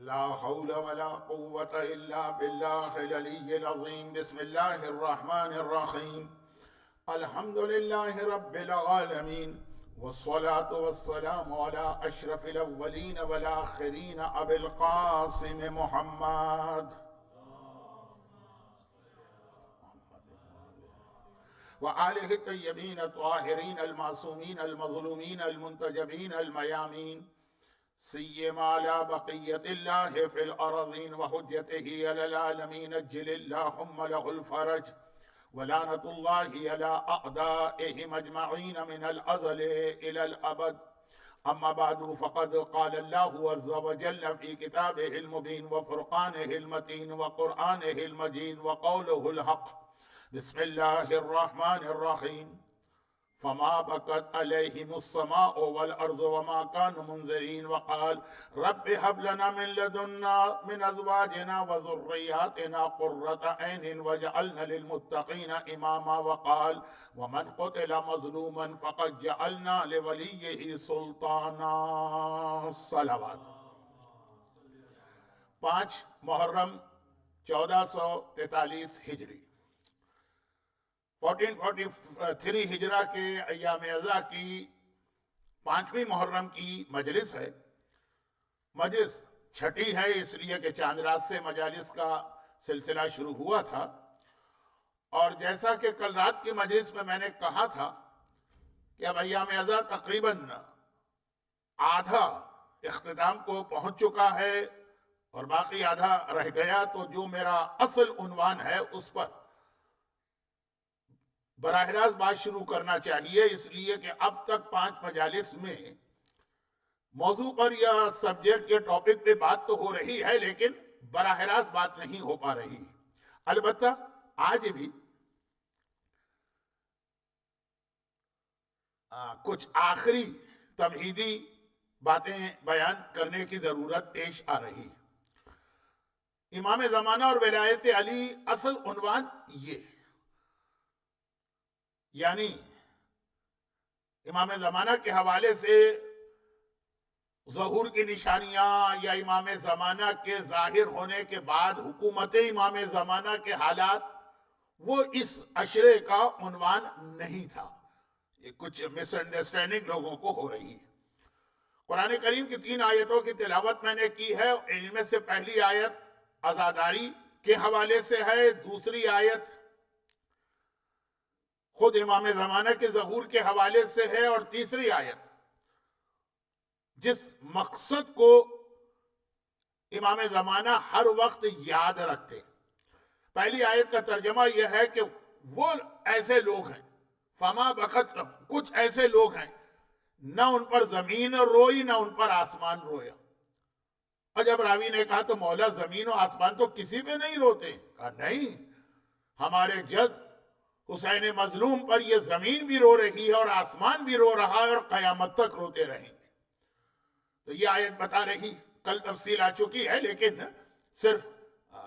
لا حول ولا قوة إلا بالله العلي العظيم. بسم الله الرحمن الرحيم. الحمد لله رب العالمين، والصلاة والسلام على أشرف الأولين والآخرين أبي القاسم محمد وآله الطيبين الطاهرين المعصومين المظلومين المنتجبين الميامين، سيما على بقية الله في الأرضين وحجته على العالمين. أجل اللهم له الفرج، ولعنة الله على أعدائهم أجمعين من الأزل إلى الأبد. أما بعد، فقد قال الله عز وجل في كتابه المبين وفرقانه المتين وقرآنه المجيد وقوله الحق. بسم الله الرحمن الرحيم. فما بكت عليهم السماء والأرض وما كانوا منذرين. وقال رب هب لنا من لدنا من أزواجنا وذرياتنا قرة عين واجعلنا للمتقين إماما. وقال ومن قتل مظلوما فقد جعلنا لوليه سلطانا. صلوات. 5 محرم 1443 ہجری، 1443 ہجرہ کے ایام ازا کی 5ویں محرم کی مجلس ہے. مجلس چھٹی ہے اس لیے کہ چاند رات سے مجالس کا سلسلہ شروع ہوا تھا، اور جیسا کہ کل رات کی مجلس میں نے کہا تھا کہ اب ایام ازا تقریباً آدھا اختتام کو پہنچ چکا ہے اور باقی آدھا رہ گیا، تو جو میرا اصل عنوان ہے اس پر براہ راست بات شروع کرنا چاہیے، اس لیے کہ اب تک 5 مجالس میں موضوع پر یا سبجیکٹ یا ٹاپک پہ بات تو ہو رہی ہے، لیکن براہ راست بات نہیں ہو پا رہی. البتہ آج بھی کچھ آخری تمہیدی باتیں بیان کرنے کی ضرورت پیش آ رہی. امام زمانہ اور ولایت علی اصل عنوان یہ، یعنی امام زمانہ کے حوالے سے ظہور کی نشانیاں یا امام زمانہ کے ظاہر ہونے کے بعد حکومت امام زمانہ کے حالات، وہ اس عشرے کا عنوان نہیں تھا. یہ کچھ مس انڈرسٹینڈنگ لوگوں کو ہو رہی ہے. قرآن کریم کی 3 آیتوں کی تلاوت میں نے کی ہے. ان میں سے پہلی آیت عزاداری کے حوالے سے ہے، دوسری آیت خود امام زمانہ کے ظہور کے حوالے سے ہے، اور تیسری آیت جس مقصد کو امام زمانہ ہر وقت یاد رکھتے. پہلی آیت کا ترجمہ یہ ہے کہ وہ ایسے لوگ ہیں، فما بکت، کچھ ایسے لوگ ہیں نہ ان پر زمین روئی نہ ان پر آسمان رویا. اور جب راوی نے کہا تو مولا زمین و آسمان تو کسی پہ نہیں روتے، کہا نہیں، ہمارے جد حسین مظلوم پر یہ زمین بھی رو رہی ہے اور آسمان بھی رو رہا ہے اور قیامت تک روتے رہیں گے. تو یہ آیت بتا رہی، کل تفصیل آ چکی ہے، لیکن صرف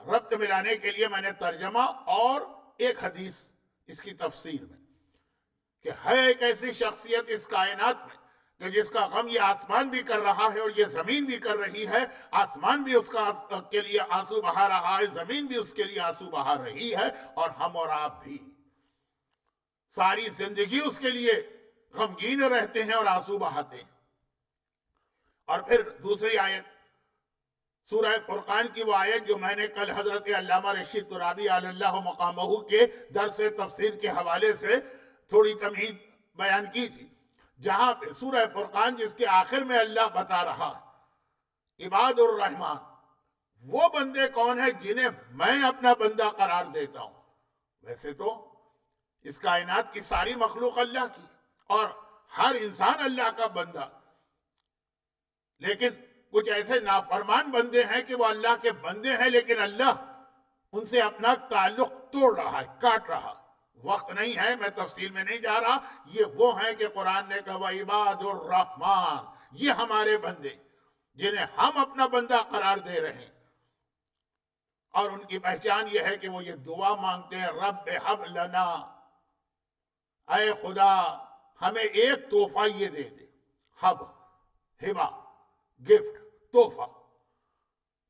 ربط ملانے کے لیے میں نے ترجمہ اور ایک حدیث اس کی تفسیر میں، کہ ہے ایک ایسی شخصیت اس کائنات میں کہ جس کا غم یہ آسمان بھی کر رہا ہے اور یہ زمین بھی کر رہی ہے. آسمان بھی اس کے لیے آنسو بہا رہا ہے، زمین بھی اس کے لیے آنسو بہا رہی ہے، اور ہم اور آپ بھی ساری زندگی اس کے لیے غمگین رہتے ہیں اور آنسو بہاتے ہیں. اور پھر دوسری آیت سورہ فرقان کی، وہ آیت جو میں نے کل حضرت علامہ رشید ترابی علی اللہ مقامہ کے درس تفسیر کے حوالے سے تھوڑی تمہید بیان کی تھی، جہاں پہ سورہ فرقان جس کے آخر میں اللہ بتا رہا عباد الرحمن، وہ بندے کون ہیں جنہیں میں اپنا بندہ قرار دیتا ہوں. ویسے تو اس کائنات کی ساری مخلوق اللہ کی اور ہر انسان اللہ کا بندہ، لیکن کچھ ایسے نافرمان بندے ہیں کہ وہ اللہ کے بندے ہیں، لیکن اللہ ان سے اپنا تعلق توڑ رہا ہے، کاٹ رہا. وقت نہیں ہے، میں تفصیل میں نہیں جا رہا. یہ وہ ہیں کہ قرآن نے کہا وَعِبَادُ الرحمن، یہ ہمارے بندے جنہیں ہم اپنا بندہ قرار دے رہے ہیں. اور ان کی پہچان یہ ہے کہ وہ یہ دعا مانگتے ہیں، رب حب لنا، اے خدا ہمیں ایک تحفہ یہ دے دے. حب، ہبا، گفٹ، تحفہ.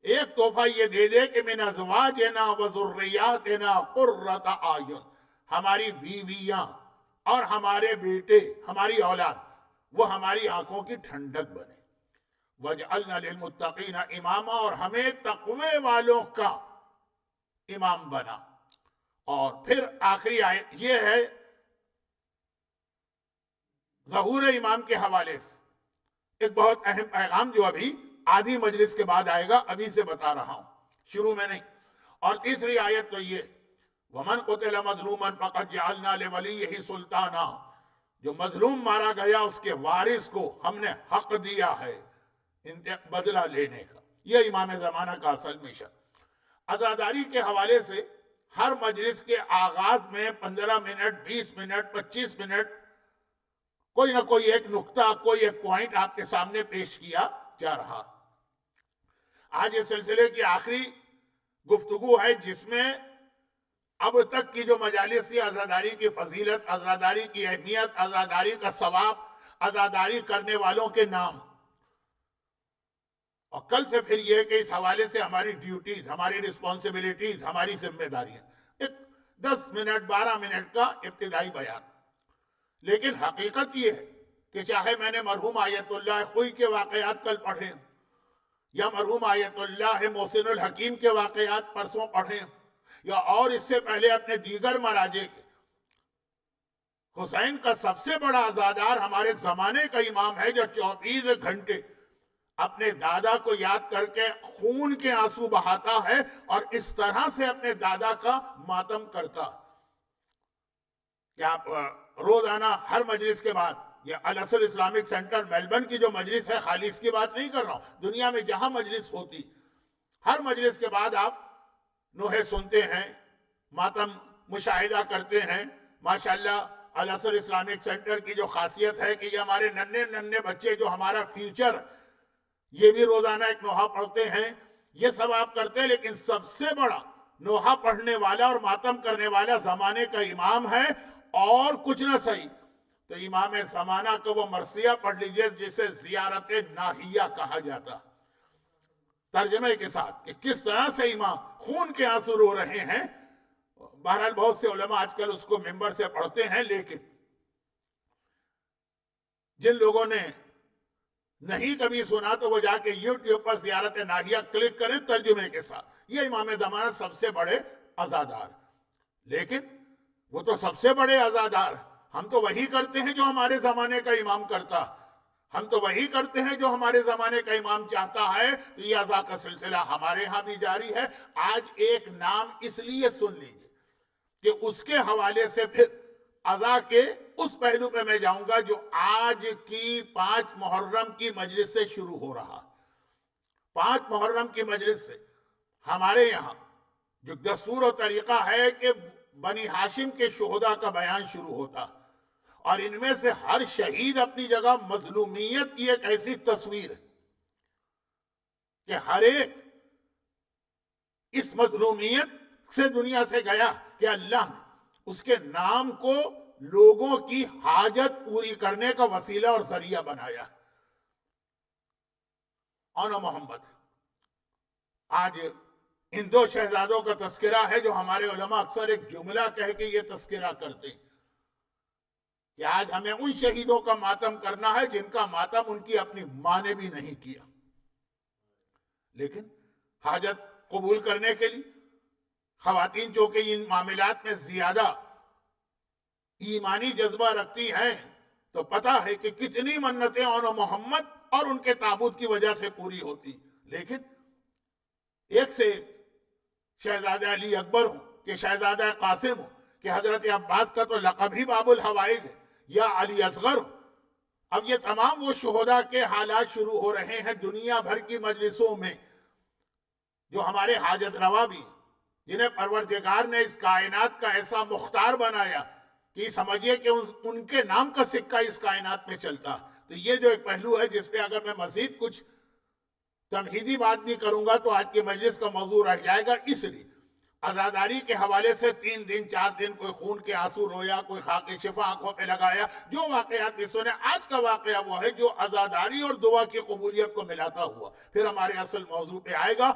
ایک تحفہ یہ دے دے کہ من ازواجنا و ذریاتنا قرۃ اعین، ہماری بیویاں اور ہمارے بیٹے، ہماری اولاد، وہ ہماری آنکھوں کی ٹھنڈک بنے۔ وَجْعَلْنَا لِلْمُتَّقِينَ اماما، اور ہمیں تقوی والوں کا امام بنا۔ اور پھر آخری آیت یہ ہے ظہور امام کے حوالے سے ایک بہت اہم پیغام جو ابھی آدھی مجلس کے بعد آئے گا، ابھی سے بتا رہا ہوں، شروع میں نہیں۔ اور تیسری آیت تو یہ وَمَنْ قُتِلَ مَظْلُومًا فَقَدْ جَعَلْنَا لِوَلِيِّهِ سُلْطَانًا، جو مظلوم مارا گیا اس کے وارث کو ہم نے حق دیا ہے بدلہ لینے کا۔ یہ امام زمانہ کا اصل مشن۔ عزاداری کے حوالے سے ہر مجلس کے آغاز میں 15 منٹ، 20 منٹ، 25 منٹ کوئی نہ کوئی ایک نقطہ، کوئی ایک پوائنٹ آپ کے سامنے پیش کیا جا رہا۔ آج اس سلسلے کی آخری گفتگو ہے جس میں اب تک کی جو مجالس تھی، عزاداری کی فضیلت، عزاداری کی اہمیت، عزاداری کا ثواب، عزاداری کرنے والوں کے نام، اور کل سے پھر یہ کہ اس حوالے سے ہماری ڈیوٹیز، ہماری رسپانسبلٹیز، ہماری ذمہ داریاں، ایک 10 منٹ 12 منٹ کا ابتدائی بیان۔ لیکن حقیقت یہ ہے کہ چاہے میں نے مرحوم آیت اللہ خوئی کے واقعات کل پڑھے، یا مرحوم آیت اللہ محسن الحکیم کے واقعات پرسوں پڑھے، یا اور اس سے پہلے اپنے دیگر مراجع کے، حسین کا سب سے بڑا عزادار ہمارے زمانے کا امام ہے جو 24 گھنٹے اپنے دادا کو یاد کر کے خون کے آنسو بہاتا ہے اور اس طرح سے اپنے دادا کا ماتم کرتا کہ آپ روزانہ ہر مجلس کے بعد، یہ الاسر اسلامک سینٹر میلبرن کی جو مجلس ہے، خالی اس کی بات نہیں کر رہا ہوں، دنیا میں جہاں مجلس ہوتی، ہر مجلس کے بعد آپ نوحے سنتے ہیں، ماتم مشاہدہ کرتے ہیں۔ ماشاءاللہ الاسر اسلامک سینٹر کی جو خاصیت ہے کہ یہ ہمارے ننھے ننھے بچے جو ہمارا فیوچر، یہ بھی روزانہ ایک نوحہ پڑھتے ہیں، یہ سب آپ کرتے ہیں، لیکن سب سے بڑا نوحہ پڑھنے والا اور ماتم کرنے والا زمانے کا امام ہے، اور کچھ نہ صحیح تو امام زمانہ کو وہ مرثیہ پڑھ لیجئے جسے زیارت ناحیہ کہا جاتا، ترجمے کے ساتھ کہ کس طرح سے امام خون کے آنسو رو رہے ہیں۔ بہرحال بہت سے علماء آج کل اس کو ممبر سے پڑھتے ہیں، لیکن جن لوگوں نے نہیں کبھی سنا تو وہ جا کے یوٹیوب پر زیارت ناحیہ کلک کریں ترجمے کے ساتھ۔ یہ امام زمانہ سب سے بڑے عزادار، لیکن وہ تو سب سے بڑے عزادار، ہم تو وہی کرتے ہیں جو ہمارے زمانے کا امام کرتا، ہم تو وہی کرتے ہیں جو ہمارے زمانے کا امام چاہتا ہے۔ تو یہ عزا کا سلسلہ ہمارے ہاں بھی جاری ہے۔ آج ایک نام اس لیے سن لیجئے کہ اس کے حوالے سے پھر عزا کے اس پہلو پہ میں جاؤں گا جو آج کی 5 محرم کی مجلس سے شروع ہو رہا۔ 5 محرم کی مجلس سے ہمارے یہاں جو دستور و طریقہ ہے کہ بنی ہاشم کے شہداء کا بیان شروع ہوتا، اور ان میں سے ہر شہید اپنی جگہ مظلومیت کی ایک ایسی تصویر ہے کہ ہر ایک اس مظلومیت سے دنیا سے گیا کہ اللہ نے اس کے نام کو لوگوں کی حاجت پوری کرنے کا وسیلہ اور ذریعہ بنایا۔ آن محمد، آج ان 2 شہزادوں کا تذکرہ ہے جو ہمارے علماء اکثر ایک جملہ کہہ کے یہ تذکرہ کرتے ہیں کہ آج ہمیں ان شہیدوں کا ماتم کرنا ہے جن کا ماتم ان کی اپنی ماں نے بھی نہیں کیا، لیکن حاجت قبول کرنے کے لیے خواتین جو کہ ان معاملات میں زیادہ ایمانی جذبہ رکھتی ہیں تو پتہ ہے کہ کتنی منتیں آن محمد اور ان کے تابوت کی وجہ سے پوری ہوتی، لیکن ایک سے ایک شہزادہ علی اکبر ہوں کہ شہزادہ قاسم ہوں کہ حضرت عباس کا تو لقب ہی باب الحوائج ہے، یا علی اصغر ہوں۔ اب یہ تمام وہ شہداء کے حالات شروع ہو رہے ہیں دنیا بھر کی مجلسوں میں جو ہمارے حاجت روا بھی، جنہیں پروردگار نے اس کائنات کا ایسا مختار بنایا کہ سمجھیے کہ ان کے نام کا سکہ اس کائنات میں چلتا۔ تو یہ جو ایک پہلو ہے جس پہ اگر میں مزید کچھ تمہیدی بات بھی کروں گا تو آج کی مجلس کا موضوع رہ جائے گا، اس لیے عزاداری کے حوالے سے 3 دن 4 دن کوئی خون کے آنسو رویا، کوئی خاک شفا آنکھوں پہ لگایا، جو واقعات بھی سنے. آج کا واقعہ وہ ہے جو عزاداری اور دعا کی قبولیت کو ملاتا ہوا. پھر ہمارے اصل موضوع پہ آئے گا.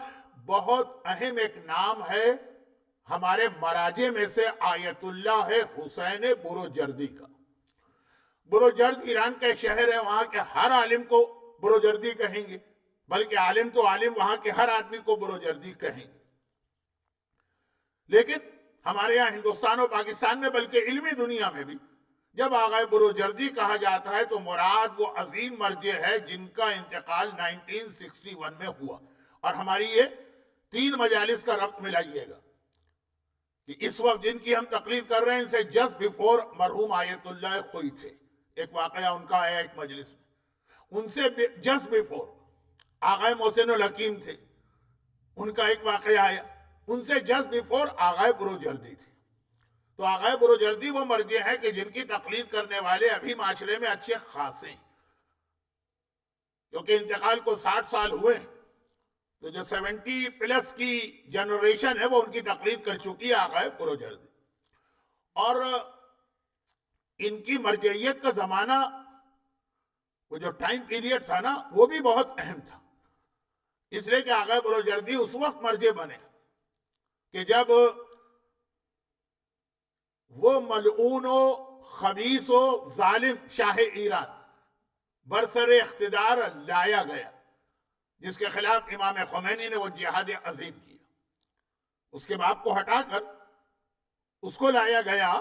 بہت اہم ایک نام ہے ہمارے مراجع میں سے، آیت اللہ ہے حسین بروجردی کا. بروجرد ایران کا ایک شہر ہے، وہاں کے ہر عالم کو بروجردی کہیں گے، بلکہ عالم تو عالم، وہاں کے ہر آدمی کو بروجردی کہیں گے. لیکن ہمارے یہاں ہندوستان اور پاکستان میں بلکہ علمی دنیا میں بھی جب آغا بروجردی کہا جاتا ہے تو مراد وہ عظیم مرجع ہے جن کا انتقال 1961 میں ہوا. اور ہماری یہ 3 مجالس کا ربط ملائیے گا کہ اس وقت جن کی ہم تقریر کر رہے ہیں ان سے جسٹ بیفور مرحوم آیت اللہ خوئی تھے. ایک واقعہ ان کا آیا ایک مجلس میں. ان سے جسٹ بیفور آغا محسن الحکیم تھے، ان کا ایک واقعہ آیا. ان سے جسٹ بیفور آغا بروجردی تھے. تو آغا بروجردی وہ مرجع ہیں کہ جن کی تقلید کرنے والے ابھی معاشرے میں اچھے خاصے ہیں، کیونکہ انتقال کو 60 سال ہوئے ہیں. تو جو 70 پلس کی جنریشن ہے وہ ان کی تقلید کر چکی ہے آغا بروجردی. اور ان کی مرجعیت کا زمانہ، وہ جو ٹائم پیریڈ تھا نا، وہ بھی بہت اہم تھا. اس لیے کہ آغا بروجردی اس وقت مرجع بنے کہ جب وہ ملعون و خبیث و ظالم شاہ ایران برسر اقتدار لایا گیا، جس کے خلاف امام خمینی نے وہ جہاد عظیم کیا. اس کے باپ کو ہٹا کر اس کو لایا گیا.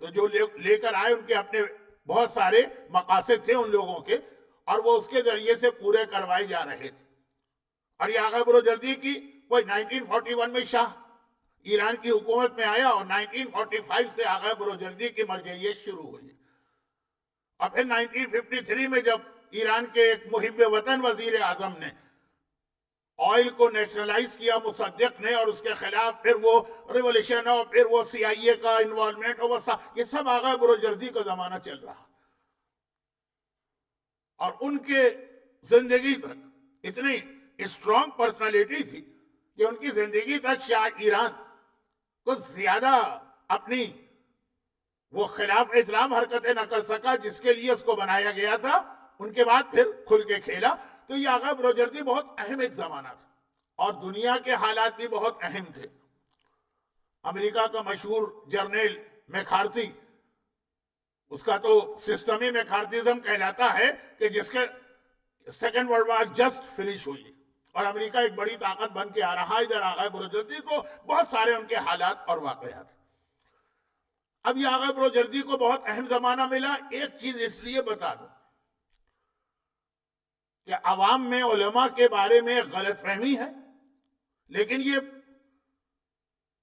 تو جو لے کر آئے ان کے اپنے بہت سارے مقاصد تھے ان لوگوں کے، اور وہ اس کے ذریعے سے پورے کروائے جا رہے تھے. اور یہ آغا بروجردی کی کوئی 1941 میں شاہ ایران کی حکومت میں آیا اور 1945 سے آغا بروجردی کی مرجعیت شروع ہوئی. اور پھر 1953 میں جب ایران کے ایک محب وطن وزیر اعظم نے آئل کو نیشنلائز کیا مصدق نے، اور اس کے خلاف پھر وہ ریولیوشن اور پھر وہ CIA کا انوالومنٹ اور یہ سب آغا بروجردی کا زمانہ چل رہا. اور ان کے زندگی تک اتنی اسٹرانگ پرسنالٹی تھی کہ ان کی زندگی تک شاہ ایران کو زیادہ اپنی وہ خلاف اسلام حرکتیں نہ کر سکا جس کے لیے اس کو بنایا گیا تھا. ان کے بعد پھر کھل کے کھیلا. تو یہ آغا بروجردی بہت اہم ایک زمانہ تھا، اور دنیا کے حالات بھی بہت اہم تھے. امریکہ کا مشہور جرنیل میکارتھی، اس کا تو سسٹم ہی میکارتھزم کہلاتا ہے کہ جس کے second world war just finish ہوئی اور امریکہ ایک بڑی طاقت بن کے آ رہا. ادھر آغا بروجردی کو بہت سارے ان کے حالات اور واقعات. اب یہ آغا بروجردی کو بہت اہم زمانہ ملا. ایک چیز اس لیے بتا دوں کہ عوام میں علماء کے بارے میں غلط فہمی ہے، لیکن یہ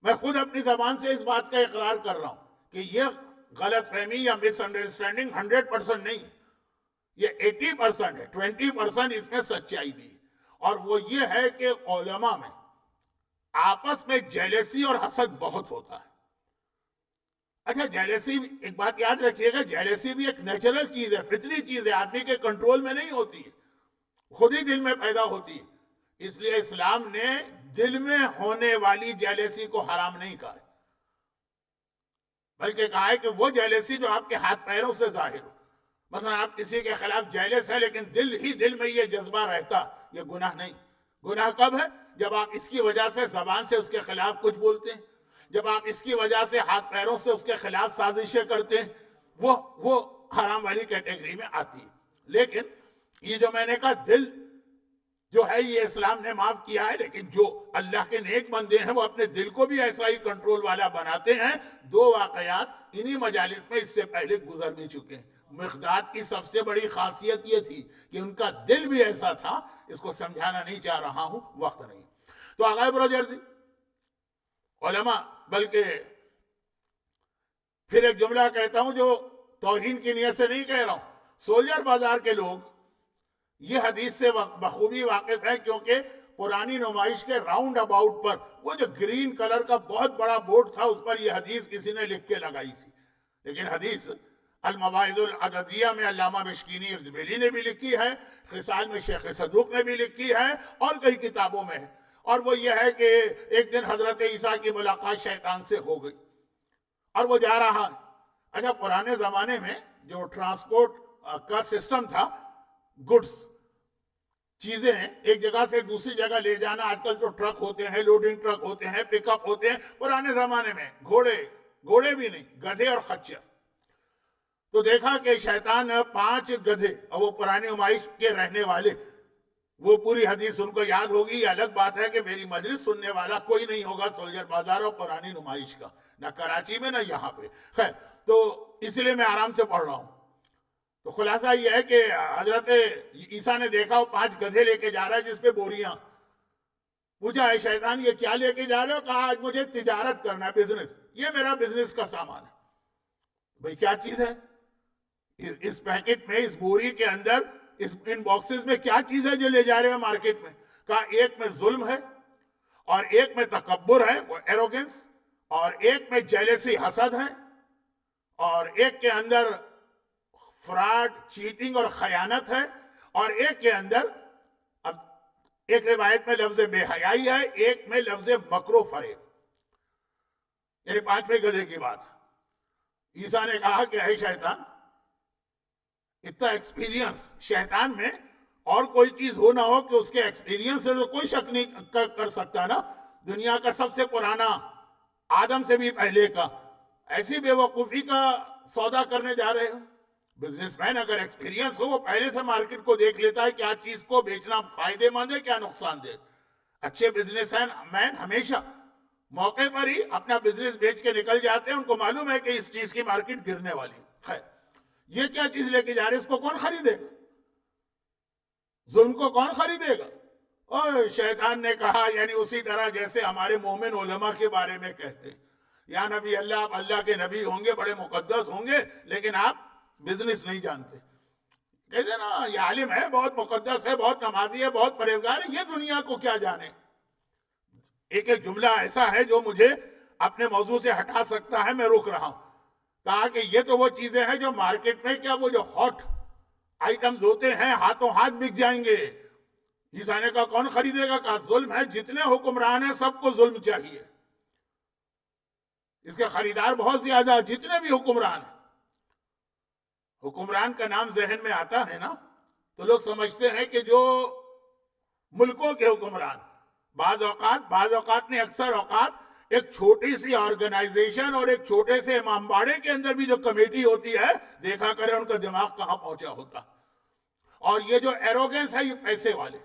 میں خود اپنی زبان سے اس بات کا اقرار کر رہا ہوں کہ یہ غلط فہمی یا مس انڈرسٹینڈنگ 100% نہیں ہے. یہ 80% ہے. 20% اس میں سچائی بھی ہے، اور وہ یہ ہے کہ علماء میں آپس میں جیلسی اور حسد بہت ہوتا ہے. اچھا، جیلسی ایک بات یاد رکھیے گا، جیلسی بھی ایک نیچرل چیز ہے، فطری چیز ہے، آدمی کے کنٹرول میں نہیں ہوتی ہے، خود ہی دل میں پیدا ہوتی ہے. اس لیے اسلام نے دل میں ہونے والی جیلسی کو حرام نہیں کہا ہے، بلکہ کہا ہے کہ وہ جیلسی جو آپ کے ہاتھ پیروں سے ظاہر ہو. مثلا آپ کسی کے خلاف جیلس ہے لیکن دل میں یہ جذبہ رہتا، یہ گناہ نہیں. گناہ کب ہے؟ جب آپ اس کی وجہ سے زبان سے اس کے خلاف کچھ بولتے ہیں، جب آپ اس کی وجہ سے ہاتھ پیروں سے اس کے خلاف سازشیں کرتے ہیں، وہ حرام والی کیٹیگری میں آتی ہے. لیکن یہ جو میں نے کہا دل جو ہے یہ اسلام نے معاف کیا ہے، لیکن جو اللہ کے نیک بندے ہیں وہ اپنے دل کو بھی ایسا ہی کنٹرول والا بناتے ہیں. 2 واقعات انہی مجالس میں اس سے پہلے گزر بھی چکے ہیں. مقداد کی سب سے بڑی خاصیت یہ تھی کہ ان کا دل بھی ایسا تھا. اس کو سمجھانا نہیں چاہ رہا ہوں، وقت نہیں. تو آغا بروجردی علماء، بلکہ پھر ایک جملہ کہتا ہوں جو توہین کی نیت سے نہیں کہہ رہا ہوں، سولجر بازار کے لوگ یہ حدیث سے بخوبی واقف ہے، کیونکہ پرانی نمائش کے راؤنڈ اباؤٹ پر وہ جو گرین کلر کا بہت بڑا بورڈ تھا اس پر یہ حدیث کسی نے لکھ کے لگائی تھی. لیکن حدیث المواعظ العددیہ میں علامہ مشکینی ارجبیلی نے بھی لکھی ہے، خصال میں شیخ صدوق نے بھی لکھی ہے، اور کئی کتابوں میں ہے. اور وہ یہ ہے کہ ایک دن حضرت عیسیٰ کی ملاقات شیطان سے ہو گئی اور وہ جا رہا ہے. اچھا پرانے زمانے میں جو ٹرانسپورٹ کا سسٹم تھا، گڈس چیزیں ایک جگہ سے دوسری جگہ لے جانا، آج کل جو ٹرک ہوتے ہیں، لوڈنگ ٹرک ہوتے ہیں، پک اپ ہوتے ہیں، پرانے زمانے میں گھوڑے بھی نہیں، گدھے اور خچر. تو دیکھا کہ شیطان 5 گدھے، اور وہ پرانی نمائش کے رہنے والے، وہ پوری حدیث ان کو یاد ہوگی. یہ الگ بات ہے کہ میری مجلس سننے والا کوئی نہیں ہوگا سولجر بازار اور پرانی نمائش کا، نہ کراچی میں نہ یہاں پہ. خیر، تو اس لیے میں آرام سے پڑھ رہا ہوں. تو خلاصہ یہ ہے کہ حضرت عیسیٰ نے دیکھا وہ 5 گدھے لے کے جا رہا ہے جس پہ بوریاں. پوچھا ہے شیطان یہ کیا لے کے جا رہے ہو؟ کہا آج مجھے تجارت کرنا ہے، بزنس، یہ میرا بزنس کا سامان ہے. بھئی کیا چیز ہے اس پیکٹ میں، اس بوری کے اندر، ان باکسز میں کیا چیز ہے جو لے جا رہے ہیں مارکیٹ میں؟ کہا ایک میں ظلم ہے، اور ایک میں تکبر ہے، وہ ایروگنس، اور ایک میں جیلسی، حسد ہے، اور ایک کے اندر فراڈ، چیٹنگ اور خیانت ہے، اور ایک کے اندر، اب ایک روایت میں لفظ بے حیائی ہے، ایک میں لفظ مکر و فریب. یعنی 5ویں گدھے کی بات. عیسیٰ نے کہا کہ اے شیطان، اتنا ایکسپیرینس شیطان میں، اور کوئی چیز ہو نہ ہو کہ اس کے ایکسپیرینس سے تو کوئی شک نہیں کر سکتا نا. دنیا کا سب سے پرانا، آدم سے بھی پہلے کا، ایسی بے وقوفی کا سودا کرنے جا رہے ہو. بزنس مین اگر ایکسپیرینس ہو، وہ پہلے سے مارکیٹ کو دیکھ لیتا ہے کیا چیز کو بیچنا فائدے مند ہے، کیا نقصان دہ. اچھے بزنس مین ہمیشہ موقع پر ہی اپنا بزنس بیچ کے نکل جاتے ہیں، ان کو معلوم ہے کہ اس چیز کی مارکیٹ گرنے والی. خیر، یہ کیا چیز لے کے جا رہے، اس کو کون خریدے گا؟ ظلم کو کون خریدے گا؟ اور شیطان نے کہا، یعنی اسی طرح جیسے ہمارے مومن علماء کے بارے میں کہتے ہیں، یا نبی اللہ، آپ اللہ کے نبی ہوں گے، بڑے مقدس ہوں گے، لیکن آپ بزنس نہیں جانتے. کہتے نا یہ عالم ہے، بہت مقدس ہے، بہت نمازی ہے، بہت پرہیزگار ہے، یہ دنیا کو کیا جانے. ایک ایک جملہ ایسا ہے جو مجھے اپنے موضوع سے ہٹا سکتا ہے، میں رک رہا ہوں. کہا کہ یہ تو وہ چیزیں ہیں جو مارکیٹ میں، کیا وہ جو ہاٹ آئٹمز ہوتے ہیں، ہاتھوں ہاتھ بک جائیں گے. عیسیٰ نے کہا کون خریدے گا؟ کہا ظلم ہے، جتنے حکمران ہیں سب کو ظلم چاہیے، اس کے خریدار بہت زیادہ، جتنے بھی حکمران ہیں. حکمران کا نام ذہن میں آتا ہے نا تو لوگ سمجھتے ہیں کہ جو ملکوں کے حکمران، بعض اوقات نے اکثر اوقات ایک چھوٹی سی آرگنائزیشن اور ایک چھوٹے سے امام باڑے کے اندر بھی جو کمیٹی ہوتی ہے، دیکھا کرے ان کا دماغ کہاں پہنچا ہوتا. اور یہ جو ایروگنس ہے، یہ پیسے والے،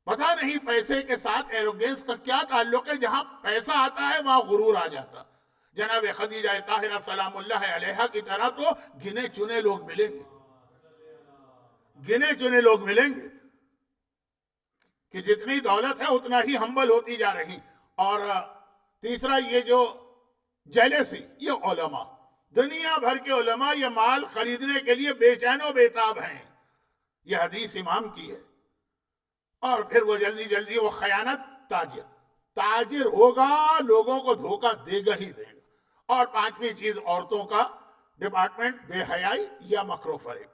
پتہ نہیں پیسے کے ساتھ ایروگنس کا کیا تعلق ہے. جہاں پیسہ آتا ہے وہاں غرور آ جاتا. جناب خدیجہ طاہرہ سلام اللہ علیہا کی طرح تو گنے چنے لوگ ملیں گے، گنے چنے لوگ ملیں گے کہ جتنی دولت ہے اتنا ہی ہمبل ہوتی جا رہی. اور تیسرا یہ جو جیلسی، یہ علماء، دنیا بھر کے علماء یہ مال خریدنے کے لیے بے چین و بیتاب ہیں. یہ حدیث امام کی ہے. اور پھر وہ جلدی جلدی وہ خیانت، تاجر ہوگا، لوگوں کو دھوکہ دے گا ہی دے گا. اور 5ویں چیز عورتوں کا ڈپارٹمنٹ، بے حیائی یا مکر و فریب.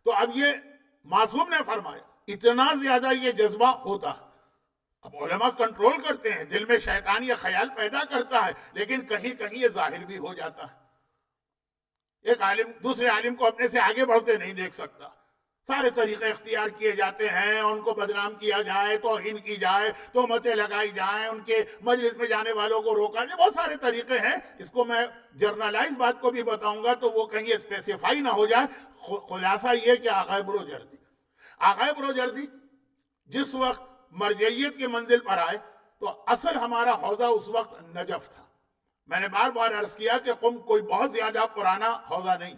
تو اب یہ معصوم نے فرمایا اتنا زیادہ یہ جذبہ ہوتا ہے. اب علماء کنٹرول کرتے ہیں، دل میں شیطان یہ خیال پیدا کرتا ہے، لیکن کہیں کہیں یہ ظاہر بھی ہو جاتا ہے. ایک عالم دوسرے عالم کو اپنے سے آگے بڑھتے نہیں دیکھ سکتا. سارے طریقے اختیار کیے جاتے ہیں، ان کو بدنام کیا جائے، توہین کی جائے، تہمتیں لگائی جائیں، ان کے مجلس میں جانے والوں کو روکا جائے. بہت سارے طریقے ہیں. اس کو میں جرنلائز بات کو بھی بتاؤں گا تو وہ کہیں اسپیسیفائی نہ ہو جائے. خلاصہ یہ کہ آقا بروجردی جس وقت مرجعیت کی منزل پر آئے تو اصل ہمارا حوزہ اس وقت نجف تھا. میں نے بار بار عرض کیا کہ قم کوئی بہت زیادہ پرانا حوزہ نہیں.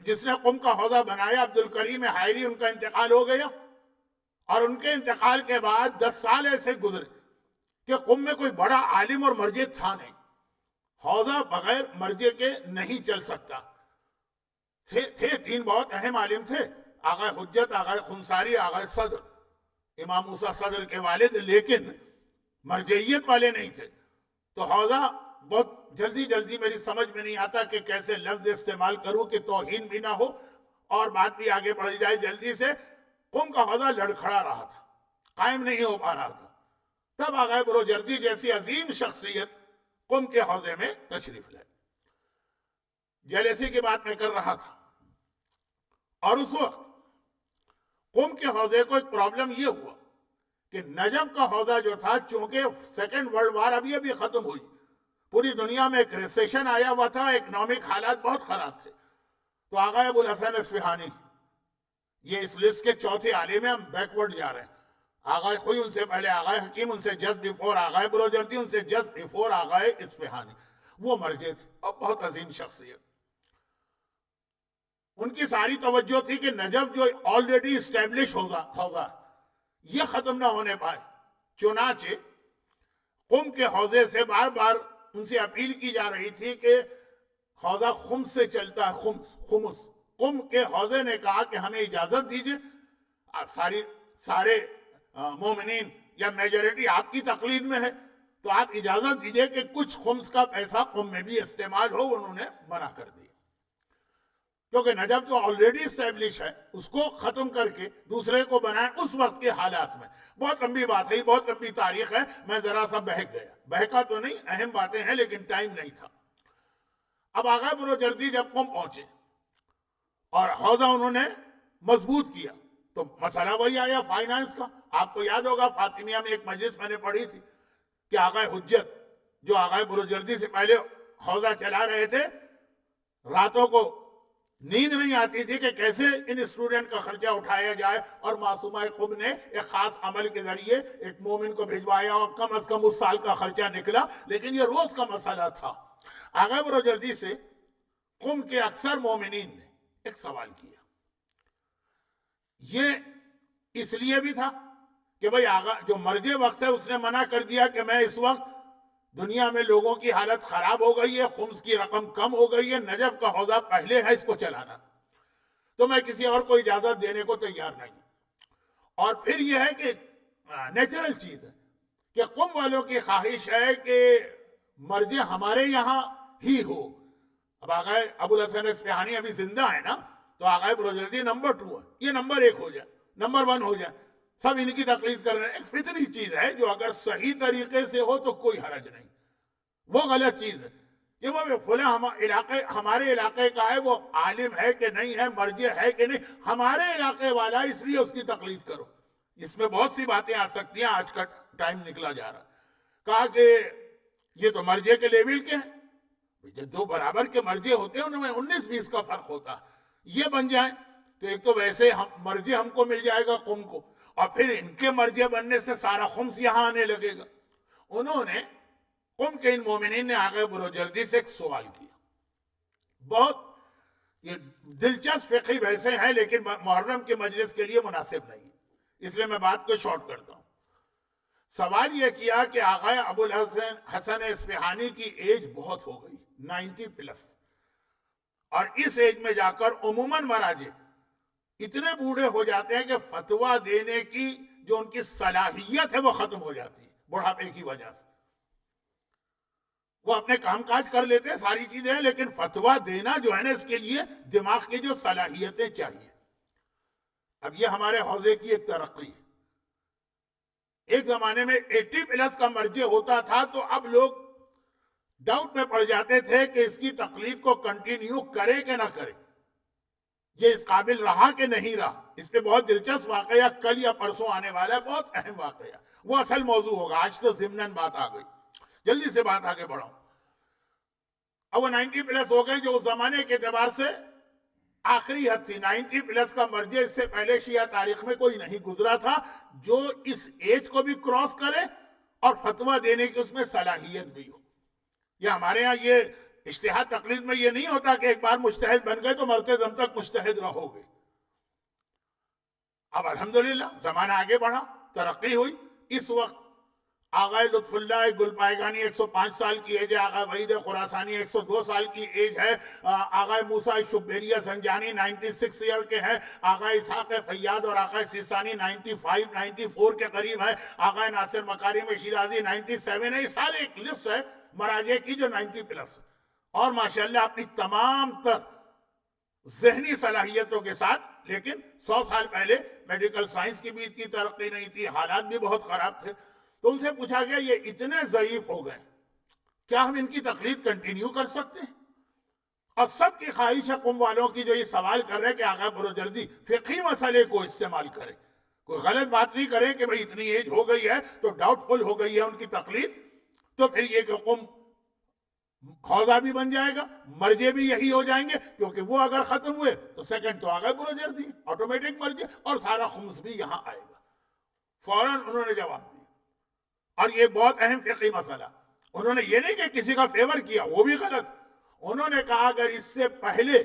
جس نے قم کا حوزہ بنایا عبد الکریم حائری، ان کا انتقال ہو گیا، اور ان کے انتقال کے بعد 10 سال ایسے گزرے کہ قم میں کوئی بڑا عالم اور مرجع تھا نہیں. حوزہ بغیر مرجع کے نہیں چل سکتا. تھے 3 بہت اہم عالم تھے، آغا حجت، آغا خنساری، آغا صدر، امام موسیٰ صدر کے والد، لیکن مرجعیت والے نہیں تھے. تو حوزہ بہت جلدی میری سمجھ میں نہیں آتا کہ کیسے لفظ استعمال کروں کہ توہین بھی نہ ہو اور بات بھی آگے بڑھ جائے جلدی سے. قم کا حوزہ لڑکھڑا رہا تھا. قائم نہیں ہو پا رہا تھا، تب آغا بروجردی جیسی عظیم شخصیت قم کے حوضے میں تشریف لائے۔ جیلیسی کی بات میں کر رہا تھا، اور اس وقت قم کے حوضے کو ایک پرابلم یہ ہوا کہ نجف کا حوضہ جو تھا، چونکہ سیکنڈ ورلڈ وار ابھی ختم ہوئی، پوری دنیا میں ایک ریسیشن آیا ہوا تھا، اکنامک حالات بہت خراب تھے، تو آغا ابو الحسن اصفہانی، یہ اس لسٹ کے چوتھے عالم ہیں، ہم بیکورڈ جا رہے ہیں، آغا خوئی ان سے پہلے، آغا حکیم ان سے جسٹ بیفور، آغا بروجردی ان سے جسٹ بیفور آغا اصفہانی، وہ مر گئے تھے، اور بہت عظیم شخصیت۔ ان کی ساری توجہ تھی کہ نجف جو آلریڈی اسٹیبلش حوضہ یہ ختم نہ ہونے پائے، چنانچہ قم کے حوضے سے بار بار ان سے اپیل کی جا رہی تھی کہ حوضہ خمس سے چلتا ہے، خمس۔ قم کے حوضے نے کہا کہ ہمیں اجازت دیجئے، سارے مومنین یا میجورٹی آپ کی تقلید میں ہے، تو آپ اجازت دیجئے کہ کچھ خمس کا پیسہ قم میں بھی استعمال ہو۔ انہوں نے منع کر دیا، کیونکہ نجف جو آلریڈی اسٹیبلش ہے اس کو ختم کر کے دوسرے کو بنائیں اس وقت کے حالات میں۔ بہت لمبی بات ہے، بہت لمبی تاریخ ہے، میں ذرا سا بہک گیا، بہکا تو نہیں، اہم باتیں ہیں لیکن ٹائم نہیں تھا۔ اب آغا بروجردی جب قم پہنچے اور حوضہ انہوں نے مضبوط کیا، تو مسئلہ وہی آیا فائنانس کا۔ آپ کو یاد ہوگا فاطمیہ میں ایک مجلس میں نے پڑھی تھی کہ آغا حجت جو آغا بروجردی سے پہلے حوضہ چلا رہے تھے، راتوں کو نیند نہیں آتی تھی کہ کیسے ان اسٹوڈنٹ کا خرچہ اٹھایا جائے، اور معصومہ قم نے ایک خاص عمل کے ذریعے ایک مومن کو بھجوایا اور کم از کم اس سال کا خرچہ نکلا، لیکن یہ روز کا مسئلہ تھا۔ آغا بروجردی سے قم کے اکثر مومنین نے ایک سوال کیا، یہ اس لیے بھی تھا کہ بھئی آغا جو مرج وقت ہے اس نے منع کر دیا کہ میں اس وقت دنیا میں لوگوں کی حالت خراب ہو گئی ہے، خمس کی رقم کم ہو گئی ہے، نجف کا حوضہ پہلے ہے، اس کو چلانا، تو میں کسی اور کو اجازت دینے کو تیار نہیں۔ اور پھر یہ ہے کہ نیچرل چیز ہے کہ قم والوں کی خواہش ہے کہ مرجع ہمارے یہاں ہی ہو۔ اب آغا ابو الحسن اصفہانی ابھی زندہ ہے نا، تو آغا بروجردی نمبر 2 ہے، یہ نمبر 1 ہو جائے، نمبر 1 ہو جائے، سب ان کی تقلید کر رہے ہیں۔ ایک فطری چیز ہے جو اگر صحیح طریقے سے ہو تو کوئی حرج نہیں، وہ غلط چیز ہے کہ وہ فلاں ہمارے علاقے کا ہے، وہ عالم ہے کہ نہیں ہے، مرجع ہے کہ نہیں، ہمارے علاقے والا اس لیے اس کی تقلید کرو۔ اس میں بہت سی باتیں آ سکتی ہیں، آج کا ٹائم نکلا جا رہا۔ کہا کہ یہ تو مرجع کے لیول کے ہیں، جب دو برابر کے مرجع ہوتے ہیں ان میں 19-20 کا فرق ہوتا ہے، یہ بن جائیں تو ایک تو ویسے مرجع ہم کو مل جائے گا قم کو، اور پھر ان کے مرجع بننے سے سارا خمس یہاں آنے لگے گا۔ انہوں نے قم کے ان مومنین نے آغا بروجردی سے ایک سوال کیا، بہت یہ دلچسپ فقہی بحثیں ہیں لیکن محرم کے مجلس کے لیے مناسب نہیں، اس لیے میں بات کو شارٹ کرتا ہوں۔ سوال یہ کیا کہ آغا ابو الحسن اصفہانی کی ایج بہت ہو گئی، 90+، اور اس ایج میں جا کر عموماً مراجع اتنے بوڑھے ہو جاتے ہیں کہ فتویٰ دینے کی جو ان کی صلاحیت ہے وہ ختم ہو جاتی ہے بڑھاپے کی وجہ سے۔ وہ اپنے کام کاج کر لیتے ہیں، ساری چیزیں ہیں، لیکن فتویٰ دینا جو ہے نا، اس کے لیے دماغ کی جو صلاحیتیں چاہیے۔ اب یہ ہمارے حوضے کی ایک ترقی ہے۔ ایک زمانے میں 80+ کا مرجع ہوتا تھا تو اب لوگ ڈاؤٹ میں پڑ جاتے تھے کہ اس کی تقلید کو کنٹینیو کرے کہ نہ کرے، یہ اس قابل رہا کہ نہیں رہا۔ اس پہ بہت دلچسپ واقعہ کل یا پرسوں آنے والا ہے، بہت اہم واقعہ، وہ اصل موضوع ہوگا، آج تو ضمناً بات آ گئی، جلدی سے بات آگے بڑھاؤں۔ اب وہ 90+ ہو گئے، جو اس زمانے کے اعتبار سے آخری حد تھی۔ 90+ کا مرجع اس سے پہلے شیعہ تاریخ میں کوئی نہیں گزرا تھا جو اس ایج کو بھی کراس کرے اور فتویٰ دینے کی اس میں صلاحیت بھی ہو۔ یہ ہمارے ہاں یہ اجتہاد تقلید میں یہ نہیں ہوتا کہ ایک بار مجتہد بن گئے تو مرتے دم تک مجتہد رہو گے۔ اب الحمدللہ زمانہ آگے بڑھا، ترقی ہوئی۔ اس وقت آغا لطف اللہ گل پائگانی 105 سال کی ایج ہے، آغا وحید خراسانی 102 سال کی ایج ہے، آغا موسیٰ شبیریہ زنجانی 96 ایئر کے ہیں، آغا اسحاق فیاض اور آغا سیستانی 94 کے قریب ہے، آغا ناصر مکارم شیرازی 97 ہے۔ یہ سارے ایک لسٹ ہے مراجع کی جو 90+ اور ماشاءاللہ اپنی تمام تر ذہنی صلاحیتوں کے ساتھ لیکن 100 سال پہلے میڈیکل سائنس کی بھی اتنی ترقی نہیں تھی، حالات بھی بہت خراب تھے. تو ان سے پوچھا گیا یہ اتنے ضعیف ہو گئے، کیا ہم ان کی تقلید کنٹینیو کر سکتے ہیں؟ اور سب کی خواہش ہے قم والوں کی جو یہ سوال کر رہے ہیں کہ آقا بروجردی فقہی مسئلے کو استعمال کرے، کوئی غلط بات نہیں کرے کہ بھئی اتنی ایج ہو گئی ہے تو ڈاؤٹ فل ہو گئی ہے ان کی تقلید، تو پھر یہ کہ قم حوضہ بھی بن جائے گا، مرجے بھی یہی ہو جائیں گے، کیونکہ وہ اگر ختم ہوئے تو سیکنڈ تو آقا بروجردی آٹومیٹک مرجے، اور سارا خمس بھی یہاں آئے گا. فوراً انہوں نے جواب دیا. اور یہ بہت اہم فقہی مسئلہ، انہوں نے یہ نہیں کہ کسی کا فیور کیا، وہ بھی غلط. انہوں نے کہا اگر اس سے پہلے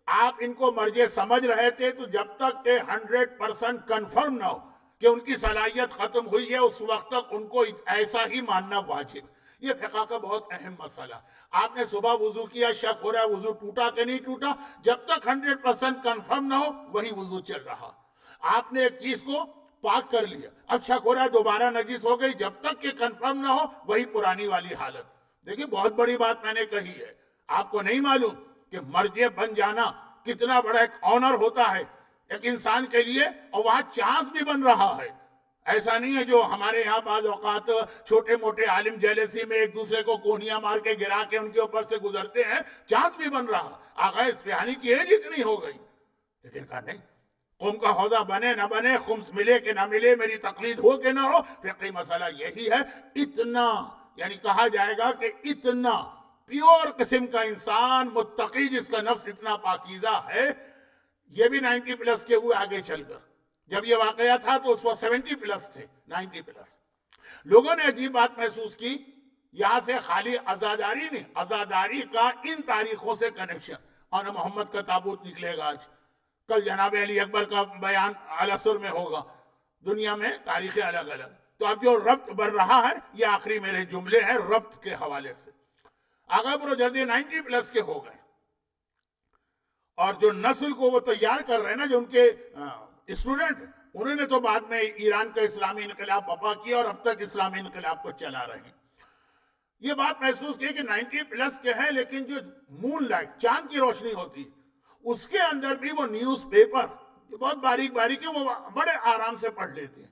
آپ ان کو مرجع سمجھ رہے تھے تو جب تک کہ 100% کنفرم نہ ہو کہ ان کی صلاحیت ختم ہوئی ہے اس وقت تک ان کو ایسا ہی ماننا واجب. یہ فقہ کا بہت اہم مسئلہ. آپ نے صبح وضو کیا، شک ہو رہا ہے وضو ٹوٹا کہ نہیں ٹوٹا، جب تک 100% کنفرم نہ ہو وہی وضو چل رہا. آپ نے ایک چیز کو پاک کر لیا، اب شک ہو رہا ہے دوبارہ نجس ہو گئی، جب تک کہ کنفرم نہ ہو وہی پرانی والی حالت. دیکھیں بہت بڑی بات میں نے کہی ہے. آپ کو نہیں معلوم کہ مرجع بن جانا کتنا بڑا ایک آنر ہوتا ہے ایک انسان کے لیے، اور وہاں چانس بھی بن رہا ہے. ایسا نہیں ہے جو ہمارے یہاں بعض اوقات چھوٹے موٹے عالم جیلسی میں ایک دوسرے کو کونیاں مار کے گرا کے ان کے اوپر سے گزرتے ہیں، چانس بھی بن رہا. آقا اصفہانی کی ایج اتنی ہو گئی، لیکن کہا نہیں، قم کا حوضہ بنے نہ بنے، خمس ملے کہ نہ ملے، میری تقلید ہو کہ نہ ہو، فقہی مسئلہ یہی ہے. اتنا یعنی کہا جائے گا کہ اتنا پیور قسم کا انسان، متقی جس کا نفس اتنا پاکیزہ ہے، یہ بھی 90 پلس کے ہوئے آگے چل کر. جب یہ واقعہ تھا تو اس وقت 70 پلس تھے، 90 پلس. لوگوں نے عجیب بات محسوس کی، یہاں سے خالی عزاداری نہیں، عزاداری کا ان تاریخوں سے کنیکشن. اور محمد کا تابوت نکلے گا آج، کل جناب علی اکبر کا بیان العصر میں ہوگا، دنیا میں تاریخیں الگ الگ. تو اب جو ربط بن رہا ہے، یہ آخری میرے جملے ہیں ربط کے حوالے سے. آقا بروجردی 90 پلس کے ہو گئے، اور جو نسل کو وہ تیار کر رہے ہیں نا، جو ان کے اسٹوڈنٹ، انہوں نے تو بعد میں ایران کا اسلامی انقلاب برپا کیا اور اب تک اسلامی انقلاب کو چلا رہے ہیں. یہ بات محسوس کی کہ 90 پلس کے ہیں، لیکن جو مون لائٹ، چاند کی روشنی ہوتی، اس کے اندر بھی وہ نیوز پیپر بہت باریک باریک ہے، وہ بڑے آرام سے پڑھ لیتے ہیں.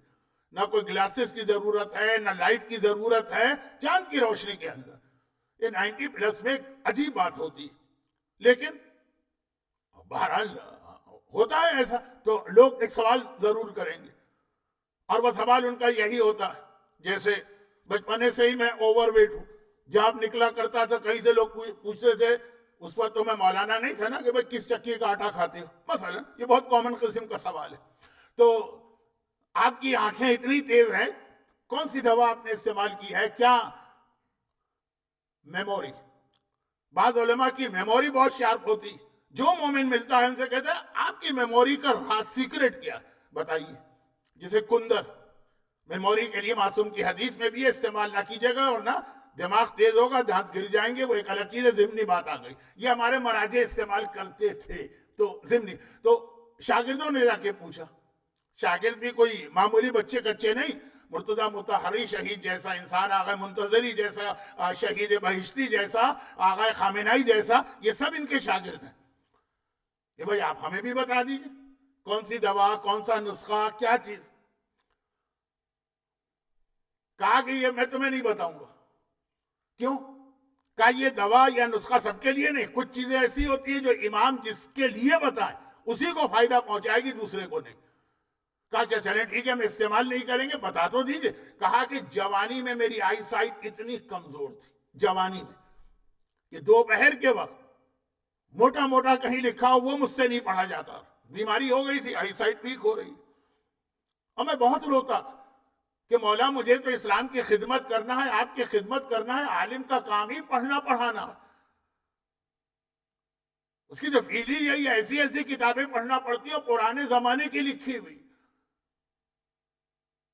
نہ کوئی گلاسز کی ضرورت ہے، نہ لائٹ کی ضرورت ہے، چاند کی روشنی کے اندر. یہ 90 پلس میں ایک عجیب بات ہوتی. لیکن بہرحال ہوتا ہے ایسا، تو لوگ ایک سوال ضرور کریں گے، اور وہ سوال ان کا یہی ہوتا ہے جیسے بچپنے سے ہی میں اوور ویٹ ہوں. جب نکلا کرتا تھا کہیں سے لوگ پوچھتے تھے، اس وقت تو میں مولانا نہیں تھا نا، کہ بھئی کس چکی کا آٹا کھاتے ہو مثلا. یہ بہت کامن قسم کا سوال ہے. تو آپ کی آنکھیں اتنی تیز ہیں، کون سی دوا آپ نے استعمال کی ہے؟ کیا میموری. بعض علماء کی میموری بہت شارپ ہوتی، جو مومن ملتا ہے ان سے کہتا ہے آپ کی میموری کا راز سیکرٹ کیا بتائیے. جسے کندر، میموری کے لیے معصوم کی حدیث میں بھی استعمال نہ کیجیے گا، اور نہ دماغ تیز ہوگا دانت گر جائیں گے، وہ ایک الگ چیز ہے. ضمنی بات آ گئی، یہ ہمارے مراجع استعمال کرتے تھے. تو ضمنی، تو شاگردوں نے جا کے پوچھا. شاگرد بھی کوئی معمولی بچے کچے نہیں، مرتضی مطہری شہید جیسا انسان، آغا منتظری جیسا شہید بہشتی جیسا، آغا خامنائی جیسا، یہ سب ان کے شاگرد ہیں. کہ بھئی آپ ہمیں بھی بتا دیجئے کون سی دوا، کون سا نسخہ، کیا چیز. کہا کہ یہ میں تمہیں نہیں بتاؤں گا. کیوں؟ کہا یہ دوا یا نسخہ سب کے لیے نہیں، کچھ چیزیں ایسی ہوتی ہیں جو امام جس کے لیے بتائیں اسی کو فائدہ پہنچائے گی، دوسرے کو نہیں. کہا کہ چلیں ٹھیک ہے، ہم استعمال نہیں کریں گے، بتا تو دیجئے. کہا کہ جوانی میں میری آئی سائٹ اتنی کمزور تھی، جوانی میں، کہ دوپہر کے وقت موٹا موٹا کہیں لکھا ہو وہ مجھ سے نہیں پڑھا جاتا. بیماری ہو گئی تھی، آئی سائٹ ویک ہو رہی، اور میں بہت روتا تھا کہ مولا مجھے تو اسلام کی خدمت کرنا ہے، آپ کی خدمت کرنا ہے. عالم کا کام ہی پڑھنا پڑھانا ہے. اس کی جو فیلی ہے، یہ ایسی ایسی کتابیں پڑھنا پڑتی ہیں پرانے زمانے کی لکھی ہوئی.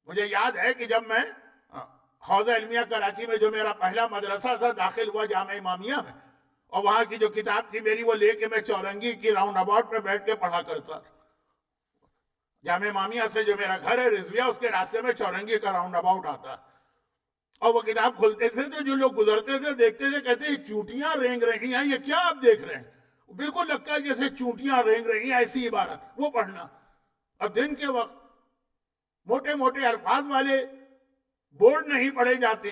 مجھے یاد ہے کہ جب میں حوزہ علمیہ کراچی میں جو میرا پہلا مدرسہ تھا، داخل ہوا جامعہ امامیہ میں، اور وہاں کی جو کتاب تھی میری، وہ لے کے میں چورنگی کی راؤنڈ اباؤٹ پہ بیٹھ کے پڑھا کرتا تھا. جامعہ امامیہ سے جو میرا گھر ہے رضویہ، اس کے راستے میں چورنگی کا راؤنڈ اباؤٹ آتا ہے. اور وہ کتاب کھولتے تھے تو جو لوگ گزرتے تھے دیکھتے تھے، کہتے یہ چوٹیاں رینگ رہی ہیں، یہ کیا آپ دیکھ رہے ہیں؟ بالکل لگتا ہے جیسے چونٹیاں رینگ رہی ہیں ایسی عبارت وہ پڑھنا. اور دن کے وقت موٹے موٹے الفاظ والے بورڈ نہیں پڑھے جاتے.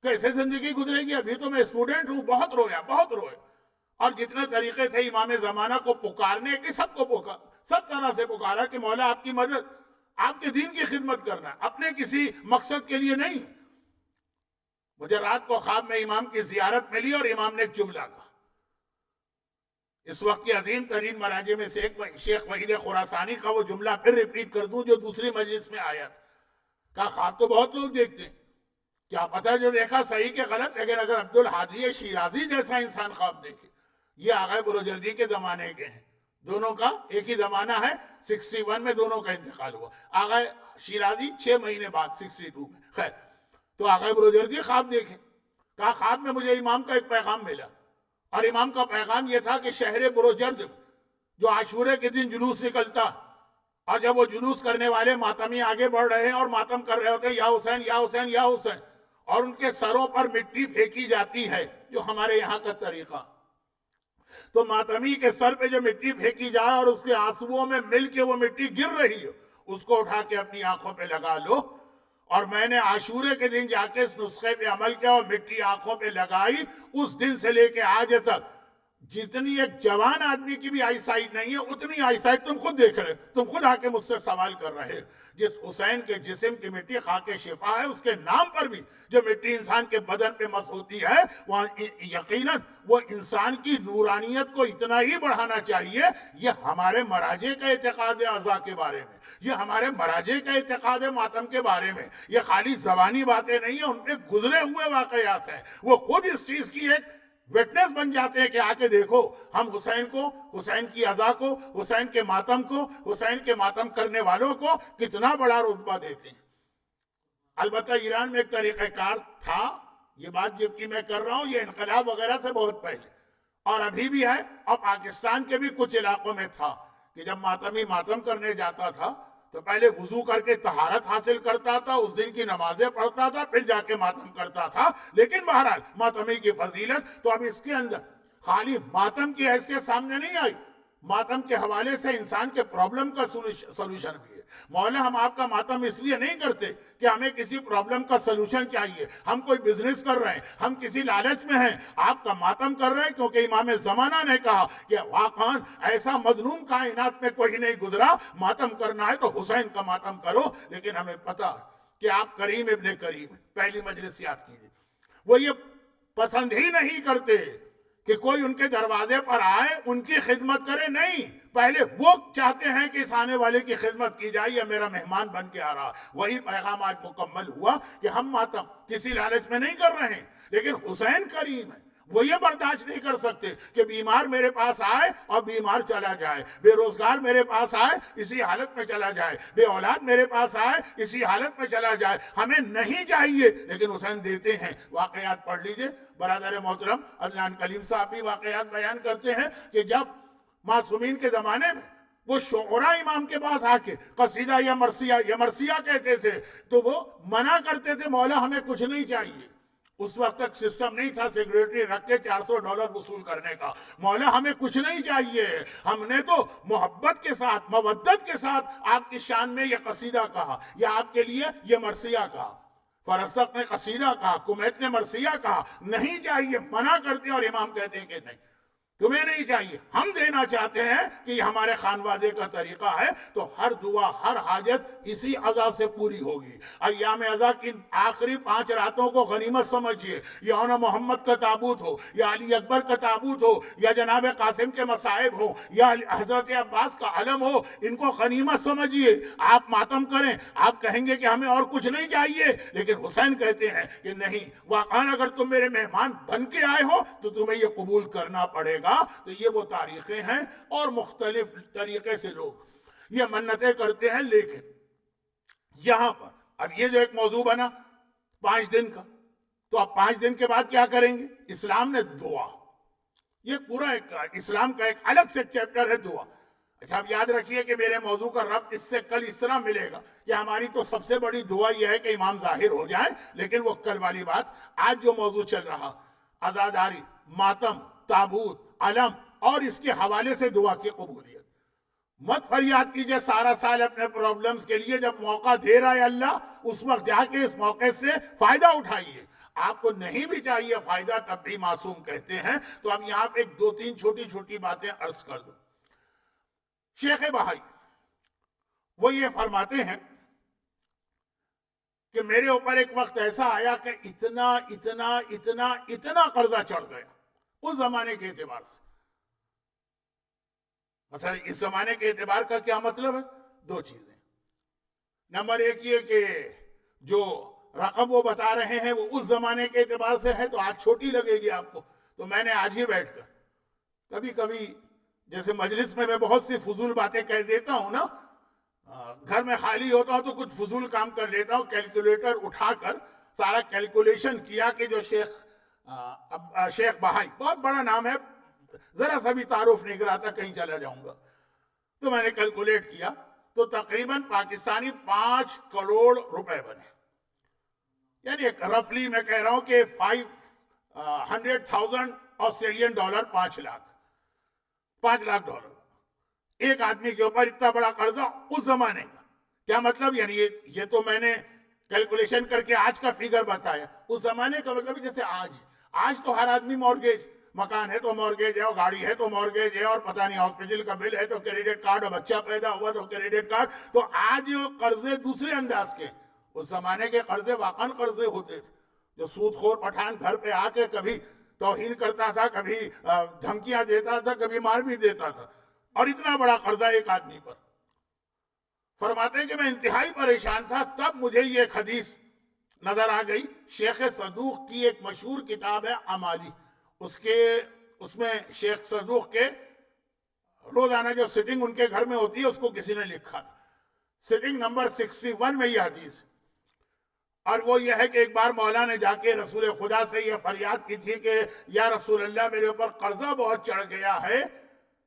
کیسے زندگی گزرے گی؟ ابھی تو میں اسٹوڈنٹ ہوں. بہت رویا بہت رویا. اور جتنے طریقے تھے امام زمانہ کو پکارنے کے سب طرح سے پکارا کہ مولا آپ کی مدد، آپ کے دین کی خدمت کرنا، اپنے کسی مقصد کے لیے نہیں. مجھے رات کو خواب میں امام کی زیارت ملی اور امام نے ایک جملہ کہا. اس وقت کی عظیم ترین مراجع میں سے ایک شیخ وحید خراسانی کا وہ جملہ پھر ریپیٹ کر دوں جو دوسری مجلس میں آیا تھا. کہا خواب تو بہت لوگ دیکھتے ہیں، کیا پتہ جو دیکھا صحیح کہ غلط، لیکن اگر عبدالحادی شیرازی جیسا انسان خواب دیکھے. یہ آغا بروجردی کے زمانے کے ہیں، دونوں کا ایک ہی زمانہ ہے. 61 میں دونوں کا انتقال ہوا. آغا شیرازی 6 مہینے بعد 62 میں. خیر، تو آغا بروجردی خواب دیکھیں. کہا خواب میں مجھے امام کا ایک پیغام ملا، اور امام کا پیغام یہ تھا کہ شہر بروجرد جو عاشورے کے دن جلوس نکلتا، اور جب وہ جلوس کرنے والے ماتمی آگے بڑھ رہے ہیں اور ماتم کر رہے ہوتے ہیں یا حسین یا حسین یا حسین، اور ان کے سروں پر مٹی پھینکی جاتی ہے جو ہمارے یہاں کا طریقہ. تو ماتمی کے سر پہ جو مٹی پھینکی جائے اور اس کے آنسوؤں میں مل کے وہ مٹی گر رہی ہے، اس کو اٹھا کے اپنی آنکھوں پہ لگا لو. اور میں نے عاشورے کے دن جا کے اس نسخے پہ عمل کیا اور مٹی آنکھوں پہ لگائی. اس دن سے لے کے آج تک جتنی ایک جوان آدمی کی بھی آئی سائٹ نہیں ہے اتنی آئی سائٹ تم خود دیکھ رہے، تم خود آ کے مجھ سے سوال کر رہے. جس حسین کے جسم کی مٹی خاک شفا ہے، اس کے نام پر بھی جو مٹی انسان کے بدن پہ مس ہوتی ہے، وہاں یقیناً وہ انسان کی نورانیت کو اتنا ہی بڑھانا چاہیے. یہ ہمارے مراجع کا اعتقاد ہے اعضاء کے بارے میں، یہ ہمارے مراجع کا اعتقاد ہے ماتم کے بارے میں. یہ خالی زبانی باتیں نہیں ہیں، ان پہ گزرے ہوئے واقعات ہیں. وہ خود اس چیز کی ایک وٹنس بن جاتے ہیں کہ آ کے دیکھو ہم حسین کو، حسین کی عزا کو، حسین کے ماتم کو، حسین کے ماتم کرنے والوں کو کتنا بڑا رتبہ دیتے ہیں. البتہ ایران میں ایک طریقہ کار تھا، یہ بات جب کی میں کر رہا ہوں یہ انقلاب وغیرہ سے بہت پہلے اور ابھی بھی ہے، اور پاکستان کے بھی کچھ علاقوں میں تھا کہ جب ماتمی ماتم کرنے جاتا تھا تو پہلے وضو کر کے طہارت حاصل کرتا تھا، اس دن کی نمازیں پڑھتا تھا، پھر جا کے ماتم کرتا تھا. لیکن بہرحال ماتمی کی فضیلت تو اب اس کے اندر خالی ماتم کی حیثیت سامنے نہیں آئی، ماتم کے حوالے سے انسان کے پرابلم کا سولوشن بھی ہے. مولا ہم آپ کا ماتم اس لیے نہیں کرتے کہ ہمیں کسی پرابلم کا سولوشن چاہیے، ہم کوئی بزنس کر رہے ہیں، ہم کسی لالچ میں ہیں. آپ کا ماتم کر رہے ہیں کیونکہ امام زمانہ نے کہا کہ واقعاً ایسا مظلوم کائنات میں کوئی نہیں گزرا، ماتم کرنا ہے تو حسین کا ماتم کرو. لیکن ہمیں پتا کہ آپ کریم ابن کریم، پہلی مجلس یاد کیجیے، وہ یہ پسند ہی نہیں کرتے کہ کوئی ان کے دروازے پر آئے ان کی خدمت کرے. نہیں، پہلے وہ چاہتے ہیں کہ اس آنے والے کی خدمت کی جائے، یا میرا مہمان بن کے آ رہا. وہی پیغام آج مکمل ہوا کہ ہم ماتم کسی لالچ میں نہیں کر رہے ہیں، لیکن حسین کریم ہے. وہ یہ برداشت نہیں کر سکتے کہ بیمار میرے پاس آئے اور بیمار چلا جائے، بے روزگار میرے پاس آئے اسی حالت میں چلا جائے، بے اولاد میرے پاس آئے اسی حالت میں چلا جائے. ہمیں نہیں چاہیے، لیکن حسین دیتے ہیں. واقعات پڑھ لیجئے. برادر محترم عدنان کلیم صاحب بھی واقعات بیان کرتے ہیں کہ جب معصومین کے زمانے میں وہ شعراء امام کے پاس آ کے قصیدہ یا مرثیہ کہتے تھے تو وہ منع کرتے تھے، مولا ہمیں کچھ نہیں چاہیے. اس وقت تک سسٹم نہیں تھا سیکریٹری رکھ کے $400 وصول کرنے کا. مولا ہمیں کچھ نہیں چاہیے، ہم نے تو محبت کے ساتھ، مودت کے ساتھ آپ کی شان میں یہ قصیدہ کہا یا آپ کے لیے یہ مرثیہ کہا. فرزدق نے قصیدہ کہا، کمیت نے مرثیہ کہا. نہیں چاہیے، منع کرتے، اور امام کہتے ہیں کہ نہیں تمہیں نہیں چاہیے، ہم دینا چاہتے ہیں کہ یہ ہمارے خانوادے کا طریقہ ہے. تو ہر دعا، ہر حاجت اسی عزا سے پوری ہوگی. ایام عزا کی آخری 5 راتوں کو غنیمت سمجھیے. یون محمد کا تابوت ہو، یا علی اکبر کا تابوت ہو، یا جناب قاسم کے مصائب ہو، یا حضرت عباس کا علم ہو، ان کو غنیمت سمجھیے. آپ ماتم کریں، آپ کہیں گے کہ ہمیں اور کچھ نہیں چاہیے، لیکن حسین کہتے ہیں کہ نہیں، واقعاً اگر تم میرے مہمان بن کے آئے ہو تو تمہیں یہ قبول کرنا پڑے گا. تو یہ وہ تاریخیں ہیں، اور مختلف طریقے سے لوگ یہ منتیں کرتے ہیں. لیکن یہاں پر اب یہ جو ایک موضوع بنا 5 دن کا، تو اب 5 دن کے بعد کیا کریں گے؟ اسلام نے دعا، یہ پورا ایک اسلام کا ایک الگ سے چیپٹر ہے دعا. اچھا اب یاد رکھیے کہ میرے موضوع کا ربط اس سے کل اس طرح ملے گا کہ ہماری تو سب سے بڑی دعا یہ ہے کہ امام ظاہر ہو جائے، لیکن وہ کل والی بات. آج جو موضوع چل رہا، عزاداری، ماتم، تابوت، علم اور اس کے حوالے سے دعا کی قبولیت. مت فریاد کیجئے سارا سال اپنے پرابلمز کے لیے، جب موقع دے رہا ہے اللہ اس وقت جا کے اس موقع سے فائدہ اٹھائیے. آپ کو نہیں بھی چاہیے فائدہ تب بھی معصوم کہتے ہیں. تو اب یہاں پہ ایک دو تین چھوٹی چھوٹی باتیں عرض کر دوں. شیخ بہائی وہ یہ فرماتے ہیں کہ میرے اوپر ایک وقت ایسا آیا کہ اتنا اتنا اتنا اتنا قرضہ چڑھ گیا اس زمانے کے اعتبار سے. مثلا اس زمانے کے اعتبار کا کیا مطلب ہے؟ دو چیزیں. نمبر ایک یہ کہ جو رقم وہ بتا رہے ہیں وہ اس زمانے کے اعتبار سے ہے تو آج چھوٹی لگے گی آپ کو. تو میں نے آج ہی بیٹھ کر کبھی کبھی جیسے مجلس میں بہت سی فضول باتیں کہہ دیتا ہوں نا، گھر میں خالی ہوتا ہوں تو کچھ فضول کام کر لیتا ہوں. کیلکولیٹر اٹھا کر سارا کیلکولیشن کیا کہ جو شیخ بہائی، بہت بڑا نام ہے، ذرا سا بھی تعارف نہیں کراتا کہیں چلا جاؤں گا. تو میں نے کیلکولیٹ کیا تو تقریباً پاکستانی 5 کروڑ روپے بنے. یعنی ایک رفلی میں کہہ رہا ہوں کہ 500,000 آسٹریلین ڈالر، 5 لاکھ ڈالر ایک آدمی کے اوپر. اتنا بڑا قرضہ اس زمانے کا. کیا مطلب؟ یعنی یہ تو میں نے کیلکولیشن کر کے آج کا فیگر بتایا. اس زمانے کا مطلب جیسے آج تو ہر آدمی مورگیج، مکان ہے تو مورگیج ہے، اور گاڑی ہے تو مورگیج ہے، اور پتہ نہیں ہاسپٹل کا بل ہے تو کریڈٹ کارڈ، اور بچہ پیدا ہوا تو کریڈٹ کارڈ. تو آج قرضے دوسرے انداز کے. اس زمانے کے قرضے واقعاً قرضے ہوتے تھے. جو سود خور پٹھان گھر پہ آ کے کبھی توہین کرتا تھا، کبھی دھمکیاں دیتا تھا، کبھی مار بھی دیتا تھا، اور اتنا بڑا قرضہ ایک آدمی پر. فرماتے ہیں کہ میں انتہائی پریشان تھا. تب مجھے یہ ایک حدیث نظر آ گئی. شیخ صدوق کی ایک مشہور کتاب ہے امالی، اس میں شیخ صدوق کے روزانہ جو سٹنگ ان کے گھر میں ہوتی ہے اس کو کسی نے لکھا تھا. سٹنگ نمبر 61 میں یہ حدیث، اور وہ یہ ہے کہ ایک بار مولا نے جا کے رسول خدا سے یہ فریاد کی تھی کہ یا رسول اللہ میرے اوپر قرضہ بہت چڑھ گیا ہے،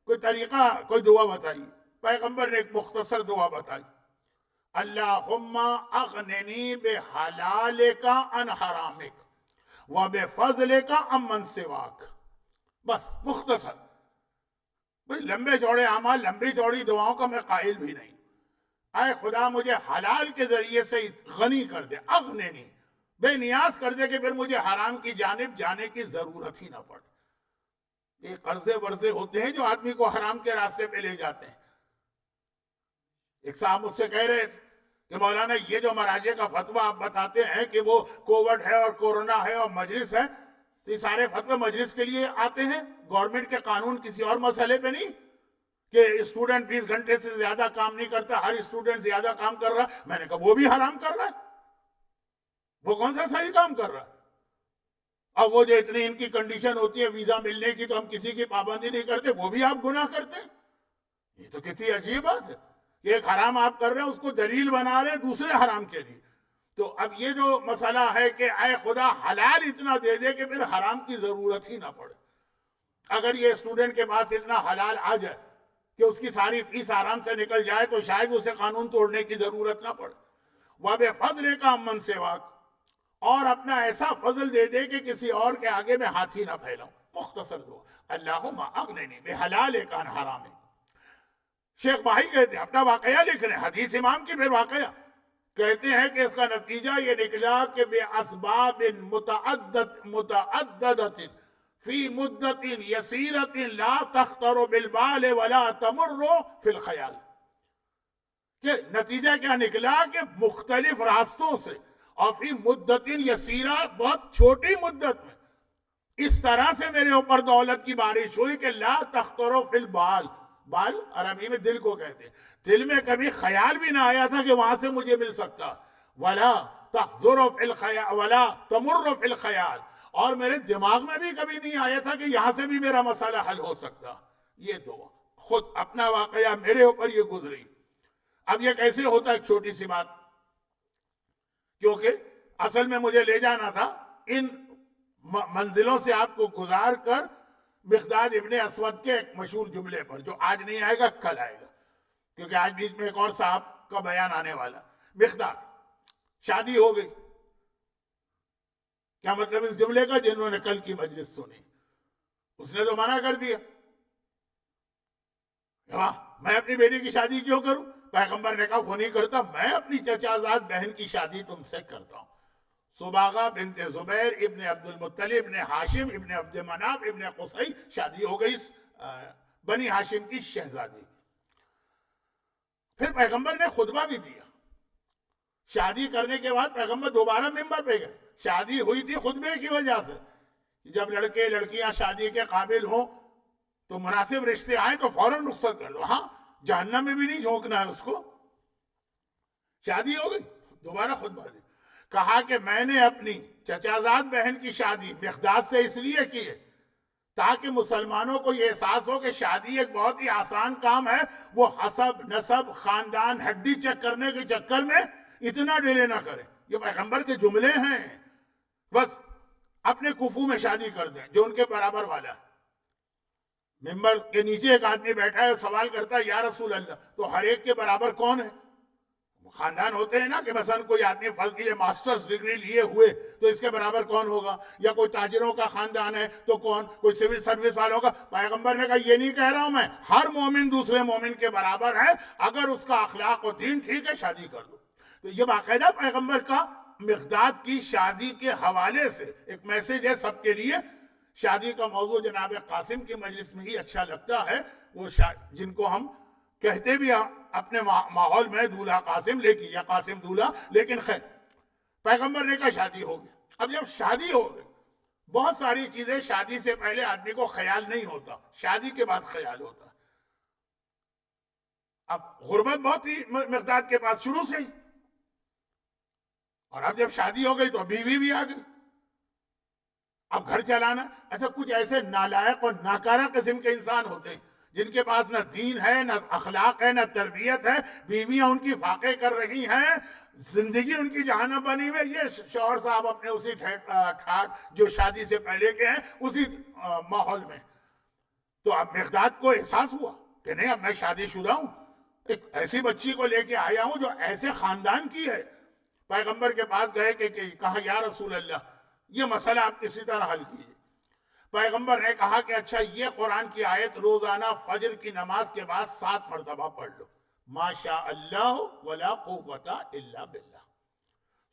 کوئی طریقہ، کوئی دعا بتائیے. پیغمبر نے ایک مختصر دعا بتائی، اللہم اغننی بحلالک عن حرامک وبفضلک عمن سواک. بس مختصر. بھئی لمبے چوڑے اعمال، لمبی چوڑی دعاؤں کا میں قائل بھی نہیں. اے خدا مجھے حلال کے ذریعے سے غنی کر دے، اغننی، بے نیاز کر دے کہ پھر مجھے حرام کی جانب جانے کی ضرورت ہی نہ پڑے. یہ قرضے ورزے ہوتے ہیں جو آدمی کو حرام کے راستے پہ لے جاتے ہیں. ایک صاحب مجھ سے کہہ رہے تھے کہ مولانا یہ جو مراجع کا فتویٰ آپ بتاتے ہیں کہ وہ کووڈ ہے اور کورونا ہے اور مجلس ہے، تو یہ سارے فتوے مجلس کے لیے آتے ہیں، گورنمنٹ کے قانون کسی اور مسئلے پہ نہیں کہ اسٹوڈنٹ 20 گھنٹے سے زیادہ کام نہیں کرتا، ہر اسٹوڈنٹ زیادہ کام کر رہا. میں نے کہا وہ بھی حرام کر رہا ہے، وہ کون سا صحیح کام کر رہا ہے؟ اب وہ جو اتنی ان کی کنڈیشن ہوتی ہے ویزا ملنے کی تو ہم کسی کی پابندی نہیں کرتے، وہ بھی آپ گناہ کرتے ہیں. یہ تو کتنی عجیب بات ہے. ایک حرام آپ کر رہے ہیں، اس کو دلیل بنا رہے ہیں دوسرے حرام کے لیے. تو اب یہ جو مسئلہ ہے کہ اے خدا حلال اتنا دے دے کہ پھر حرام کی ضرورت ہی نہ پڑے. اگر یہ اسٹوڈنٹ کے پاس اتنا حلال آ جائے کہ اس کی ساری فیس آرام سے نکل جائے تو شاید اسے قانون توڑنے کی ضرورت نہ پڑے. وَبِفَضْلِكَ عَمَّن سِوَاكَ، اور اپنا ایسا فضل دے دے کہ کسی اور کے آگے میں ہاتھ ہی نہ پھیلاؤں. مختصر دو، اللہم اغننی بحلالک عن حرامک. شیخ بھائی کہتے ہیں، اپنا واقعہ لکھ رہے ہیں، حدیث امام کی پھر واقعہ کہتے ہیں کہ اس کا نتیجہ یہ نکلا کہ بے اسباب متعددت فی مدت یسیرت لا تخطر بالبال ولا تمر فی الخیال. کہ نتیجہ کیا نکلا کہ مختلف راستوں سے اور فی مدت یسیرہ، بہت چھوٹی مدت میں اس طرح سے میرے اوپر دولت کی بارش ہوئی کہ لا تخطر فی البال، بال عربی میں دل کو کہتے ہیں، دل میں کبھی خیال بھی نہ آیا تھا کہ وہاں سے مجھے مل سکتا. ولا تحضر فی الخیال ولا تمر فی الخیال، اور میرے دماغ میں بھی کبھی نہیں آیا تھا کہ یہاں سے بھی میرا مسئلہ حل ہو سکتا. یہ دعا خود اپنا واقعہ میرے اوپر یہ گزری. اب یہ کیسے ہوتا ہے؟ ایک چھوٹی سی بات، کیونکہ اصل میں مجھے لے جانا تھا ان منزلوں سے آپ کو گزار کر مقداد ابن اسود کے ایک مشہور جملے پر، جو آج نہیں آئے گا کل آئے گا، کیونکہ آج بیچ میں ایک اور صاحب کا بیان آنے والا. مقداد شادی ہو گئی. کیا مطلب اس جملے کا؟ جنہوں نے کل کی مجلس سنی اس نے تو منع کر دیا واہ، میں اپنی بیٹی کی شادی کیوں کروں؟ پیغمبر نے کہا وہ نہیں کرتا، میں اپنی چچا زاد بہن کی شادی تم سے کرتا ہوں۔ سباغہ بنت زبیر ابن عبد المطلب ابن ہاشم ابن عبد مناف ابن قصی شادی ہو گئی بنی ہاشم کی شہزادی۔ پھر پیغمبر نے خطبہ بھی دیا۔ شادی کرنے کے بعد پیغمبر دوبارہ ممبر پہ گئے۔ شادی ہوئی تھی خطبے کی وجہ سے، جب لڑکے لڑکیاں شادی کے قابل ہوں تو مناسب رشتے آئیں تو فوراً رخصت کر دو، ہاں جہنم میں بھی نہیں جھونکنا ہے اس کو۔ شادی ہو گئی، دوبارہ خطبہ دی، کہا کہ میں نے اپنی چچازاد بہن کی شادی مقداد سے اس لیے کی ہے تاکہ مسلمانوں کو یہ احساس ہو کہ شادی ایک بہت ہی آسان کام ہے، وہ حسب نسب خاندان ہڈی چیک کرنے کے چکر میں اتنا ڈیلے نہ کرے۔ یہ پیغمبر کے جملے ہیں، بس اپنے کفو میں شادی کر دیں جو ان کے برابر والا ہے۔ ممبر کے نیچے ایک آدمی بیٹھا ہے، سوال کرتا ہے یا رسول اللہ، تو ہر ایک کے برابر کون ہے؟ خاندان ہوتے ہیں نا کہ مثلا کوئی آدمی فرض کیجیے ماسٹرز ڈگری لیے ہوئے تو اس کے برابر کون ہوگا، یا کوئی تاجروں کا خاندان ہے تو کون، کوئی سول سروس والوں کا۔ پیغمبر نے کہا یہ نہیں کہہ رہا ہوں میں، ہر مومن دوسرے مومن کے برابر ہے، اگر اس کا اخلاق و دین ٹھیک ہے شادی کر دو۔ تو یہ باقاعدہ پیغمبر کا مقداد کی شادی کے حوالے سے ایک میسج ہے سب کے لیے۔ شادی کا موضوع جناب قاسم کی مجلس میں ہی اچھا لگتا ہے، وہ جن کو ہم کہتے بھی اپنے ماحول میں دولہا قاسم لے کی یا قاسم دولہا، لیکن خیر پیغمبر نے کہا شادی ہو گئی۔ اب جب شادی ہو گئی، بہت ساری چیزیں شادی سے پہلے آدمی کو خیال نہیں ہوتا، شادی کے بعد خیال ہوتا۔ اب غربت بہت ہی مقداد کے پاس شروع سے ہی، اور اب جب شادی ہو گئی تو بیوی بھی آ گئی، اب گھر چلانا۔ اچھا کچھ ایسے نالائق اور ناکارہ قسم کے انسان ہوتے ہیں جن کے پاس نہ دین ہے، نہ اخلاق ہے، نہ تربیت ہے، بیویاں ان کی فاقے کر رہی ہیں، زندگی ان کی جہنم بنی ہوئی۔ یہ شوہر صاحب اپنے اسی ٹھاٹ جو شادی سے پہلے کے ہیں اسی ماحول میں۔ تو اب مقداد کو احساس ہوا کہ نہیں اب میں شادی شدہ ہوں، ایک ایسی بچی کو لے کے آیا ہوں جو ایسے خاندان کی ہے۔ پیغمبر کے پاس گئے کہ کہا یا رسول اللہ یہ مسئلہ آپ کسی طرح حل کیجیے۔ پیغمبر نے کہا کہ اچھا یہ قرآن کی آیت روزانہ فجر کی نماز کے بعد 7 مرتبہ پڑھ لو، ما شاء اللہ ولا قوت الا باللہ۔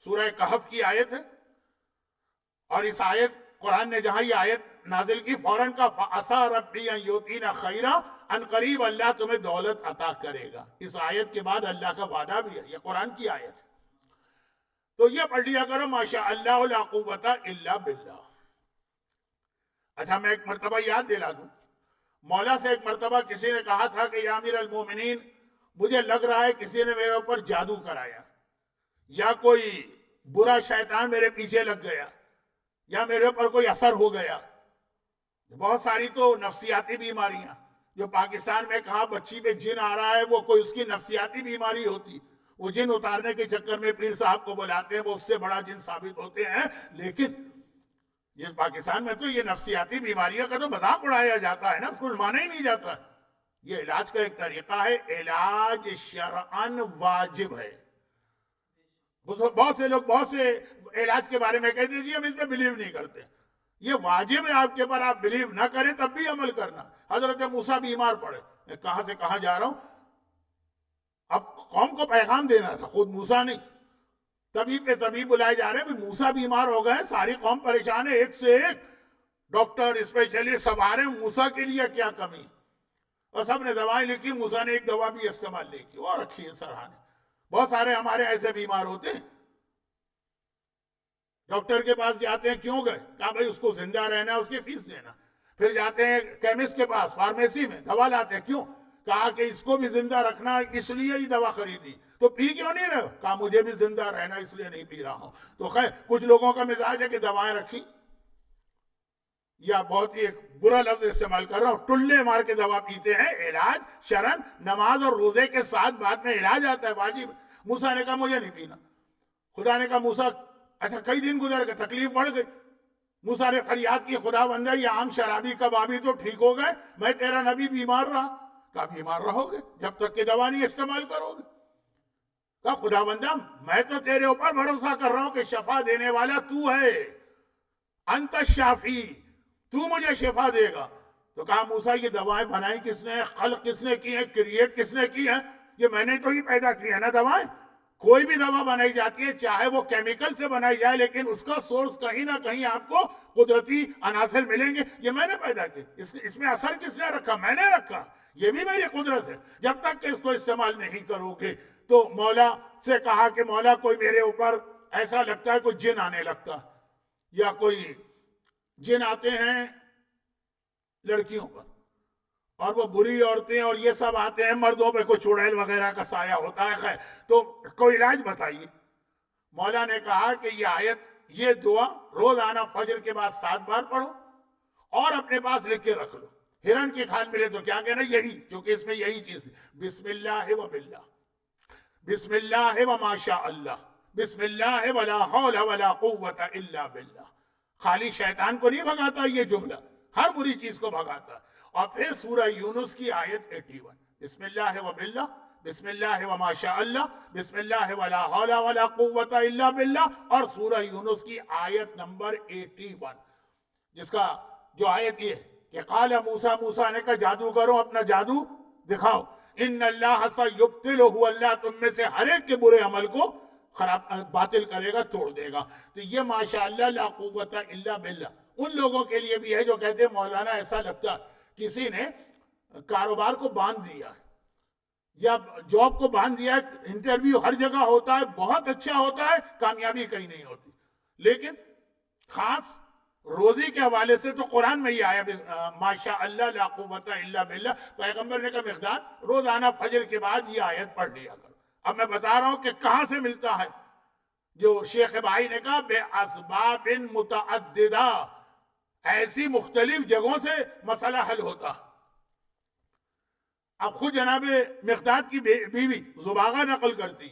سورہ کہف کی آیت ہے، اور اس آیت قرآن نے جہاں یہ آیت نازل کی فوراً کا فَعَسَىٰ رَبِّي أَن يُؤْتِينَ خَيْرًا، ان قریب اللہ تمہیں دولت عطا کرے گا۔ اس آیت کے بعد اللہ کا وعدہ بھی ہے، یہ قرآن کی آیت ہے، تو یہ پڑھ لیا کرو ما شاء اللہ ولا قوت الا باللہ۔ اچھا میں ایک مرتبہ یاد دلا دوں، مولا سے ایک مرتبہ کسی نے کہا تھا کہ یا امیر المومنین مجھے لگ رہا ہے کسی نے میرے اوپر جادو کرایا، یا کوئی برا شیطان میرے پیچھے لگ گیا، یا میرے اوپر کوئی اثر ہو گیا۔ بہت ساری تو نفسیاتی بیماریاں جو پاکستان میں کہا بچی پہ جن آ رہا ہے، وہ کوئی اس کی نفسیاتی بیماری ہوتی، وہ جن اتارنے کے چکر میں پیر صاحب کو بلاتے ہیں، وہ اس سے بڑا جن ثابت ہوتے ہیں۔ لیکن یہ پاکستان میں تو یہ نفسیاتی بیماریوں کا تو مذاق اڑایا جاتا ہے نا، اس کو مانا ہی نہیں جاتا۔ یہ علاج کا ایک طریقہ ہے، علاج شرعاً واجب ہے۔ بہت سے لوگ بہت سے علاج کے بارے میں کہتے ہیں جی ہم اس پہ بلیو نہیں کرتے، یہ واجب ہے آپ کے اوپر، آپ بلیو نہ کریں تب بھی عمل کرنا۔ حضرت موسیٰ بیمار پڑے، میں کہاں سے کہاں جا رہا ہوں، اب قوم کو پیغام دینا تھا، خود موسیٰ نہیں، طبیب پہ طبیب بلائے جا رہے ہیں، موسیٰ بیمار ہو گئے، ساری قوم پریشان ہے، ایک سے ایک ڈاکٹر اسپیشلی سب آ رہے ہیں، موسیٰ کے لیے کیا کمی، اور سب نے دوائیں لکھی، موسیٰ نے ایک دوا بھی استعمال نہیں کی، وہ رکھی ہے سرحانے۔ بہت سارے ہمارے ایسے بیمار ہوتے ہیں، ڈاکٹر کے پاس جاتے ہیں، کیوں گئے؟ کہا بھائی اس کو زندہ رہنا ہے، اس کی فیس دینا۔ پھر جاتے ہیں کیمسٹ کے پاس، فارمیسی میں دوا لاتے ہیں، کیوں؟ کہا کہ اس کو بھی زندہ رکھنا اس لیے ہی دوا خریدی۔ تو پی کیوں نہیں رہے؟ کہا مجھے بھی زندہ رہنا اس لیے نہیں پی رہا ہوں۔ تو خیر کچھ لوگوں کا مزاج ہے کہ دوائیں رکھی، یا بہت ہی ایک برا لفظ استعمال کر رہا ہوں، ٹلے مار کے دوا پیتے ہیں۔ علاج شرعاً نماز اور روزے کے ساتھ بعد میں علاج آتا ہے، واجب۔ موسیٰ نے کہا مجھے نہیں پینا، خدا نے کہا موسیٰ، اچھا کئی دن گزر گئے، تکلیف بڑھ گئی، موسیٰ نے فریاد کی خدا بندہ یہ عام شرابی کبابی تو ٹھیک ہو گئے، میں تیرا نبی بیمار رہا۔ کہا بیمار رہو گے جب تک کہ دوا نہیں استعمال کرو گے۔ کہا خدا بندہ میں تو تیرے اوپر بھروسہ کر رہا ہوں کہ شفا دینے والا تو ہے، انت الشافی، تو مجھے شفا دے گا۔ تو کہا موسیٰ یہ دوائیں بنائی کس نے، خلق کس نے کی ہے، کریٹ کس نے کی ہے؟ یہ میں نے تو ہی پیدا کی ہے نا دوائیں. کوئی بھی دوا بنائی جاتی ہے چاہے وہ کیمیکل سے بنائی جائے لیکن اس کا سورس کہیں نہ کہیں آپ کو قدرتی عناصر ملیں گے. یہ میں نے پیدا کی. اس میں اثر کس نے رکھا؟ میں نے رکھا. یہ بھی میری قدرت ہے. جب تک کہ اس کو استعمال نہیں کرو گے. تو مولا سے کہا کہ مولا کوئی میرے اوپر ایسا لگتا ہے کوئی جن آنے لگتا یا کوئی جن آتے ہیں لڑکیوں پر اور وہ بری عورتیں اور یہ سب آتے ہیں مردوں پہ، کوئی چڑیل وغیرہ کا سایہ ہوتا ہے. خیر تو کوئی علاج بتائیے. مولا نے کہا کہ یہ آیت یہ دعا روزانہ فجر کے بعد 7 بار پڑھو اور اپنے پاس لکھ کے رکھ لو. ہرن کی کھال ملے تو کیا کہنا یہی، کیونکہ اس میں یہی چیز ہے. بسم اللہ و باللہ، بسم اللہ و ما شاء اللہ، بسم اللہ ولا حول ولا قوت الا باللہ. خالی شیطان کو نہیں بھگاتا یہ جملہ، ہر بری چیز کو بھگاتا ہے. اور پھر سورہ یونس کی آیت 81، بسم اللہ و باللہ، بسم اللہ و ما شاء اللہ، بسم اللہ ولا حول ولا قوت الا باللہ. اور سورہ یونس کی آیت نمبر 81 جس کا جو آیت یہ ہے کہ قال موسیٰ، موسیٰ نے کہا جادوگروں اپنا جادو دکھاؤ. ان اللہ سیبطلہ، اللہ تم میں سے ہر ایک کے برے عمل کو خراب باطل کرے گا، توڑ دے گا. تو یہ ماشاءاللہ لا قوت الا باللہ ان لوگوں کے لیے بھی ہے جو کہتے ہیں مولانا ایسا لگتا کسی نے کاروبار کو باندھ دیا یا جاب کو باندھ دیا. انٹرویو ہر جگہ ہوتا ہے، بہت اچھا ہوتا ہے، کامیابی کہیں نہیں ہوتی. لیکن خاص روزی کے حوالے سے تو قرآن میں یہ آیا ماشاء اللہ لا قوت الا باللہ. پیغمبر نے کہا مقداد روزانہ فجر کے بعد یہ آیت پڑھ لیا کرو. اب میں بتا رہا ہوں کہ کہاں سے ملتا ہے. جو شیخ بھائی نے کہا بے اسباب متعددہ، ایسی مختلف جگہوں سے مسئلہ حل ہوتا. اب خود جناب مقداد کی بیوی زباغہ نقل کرتی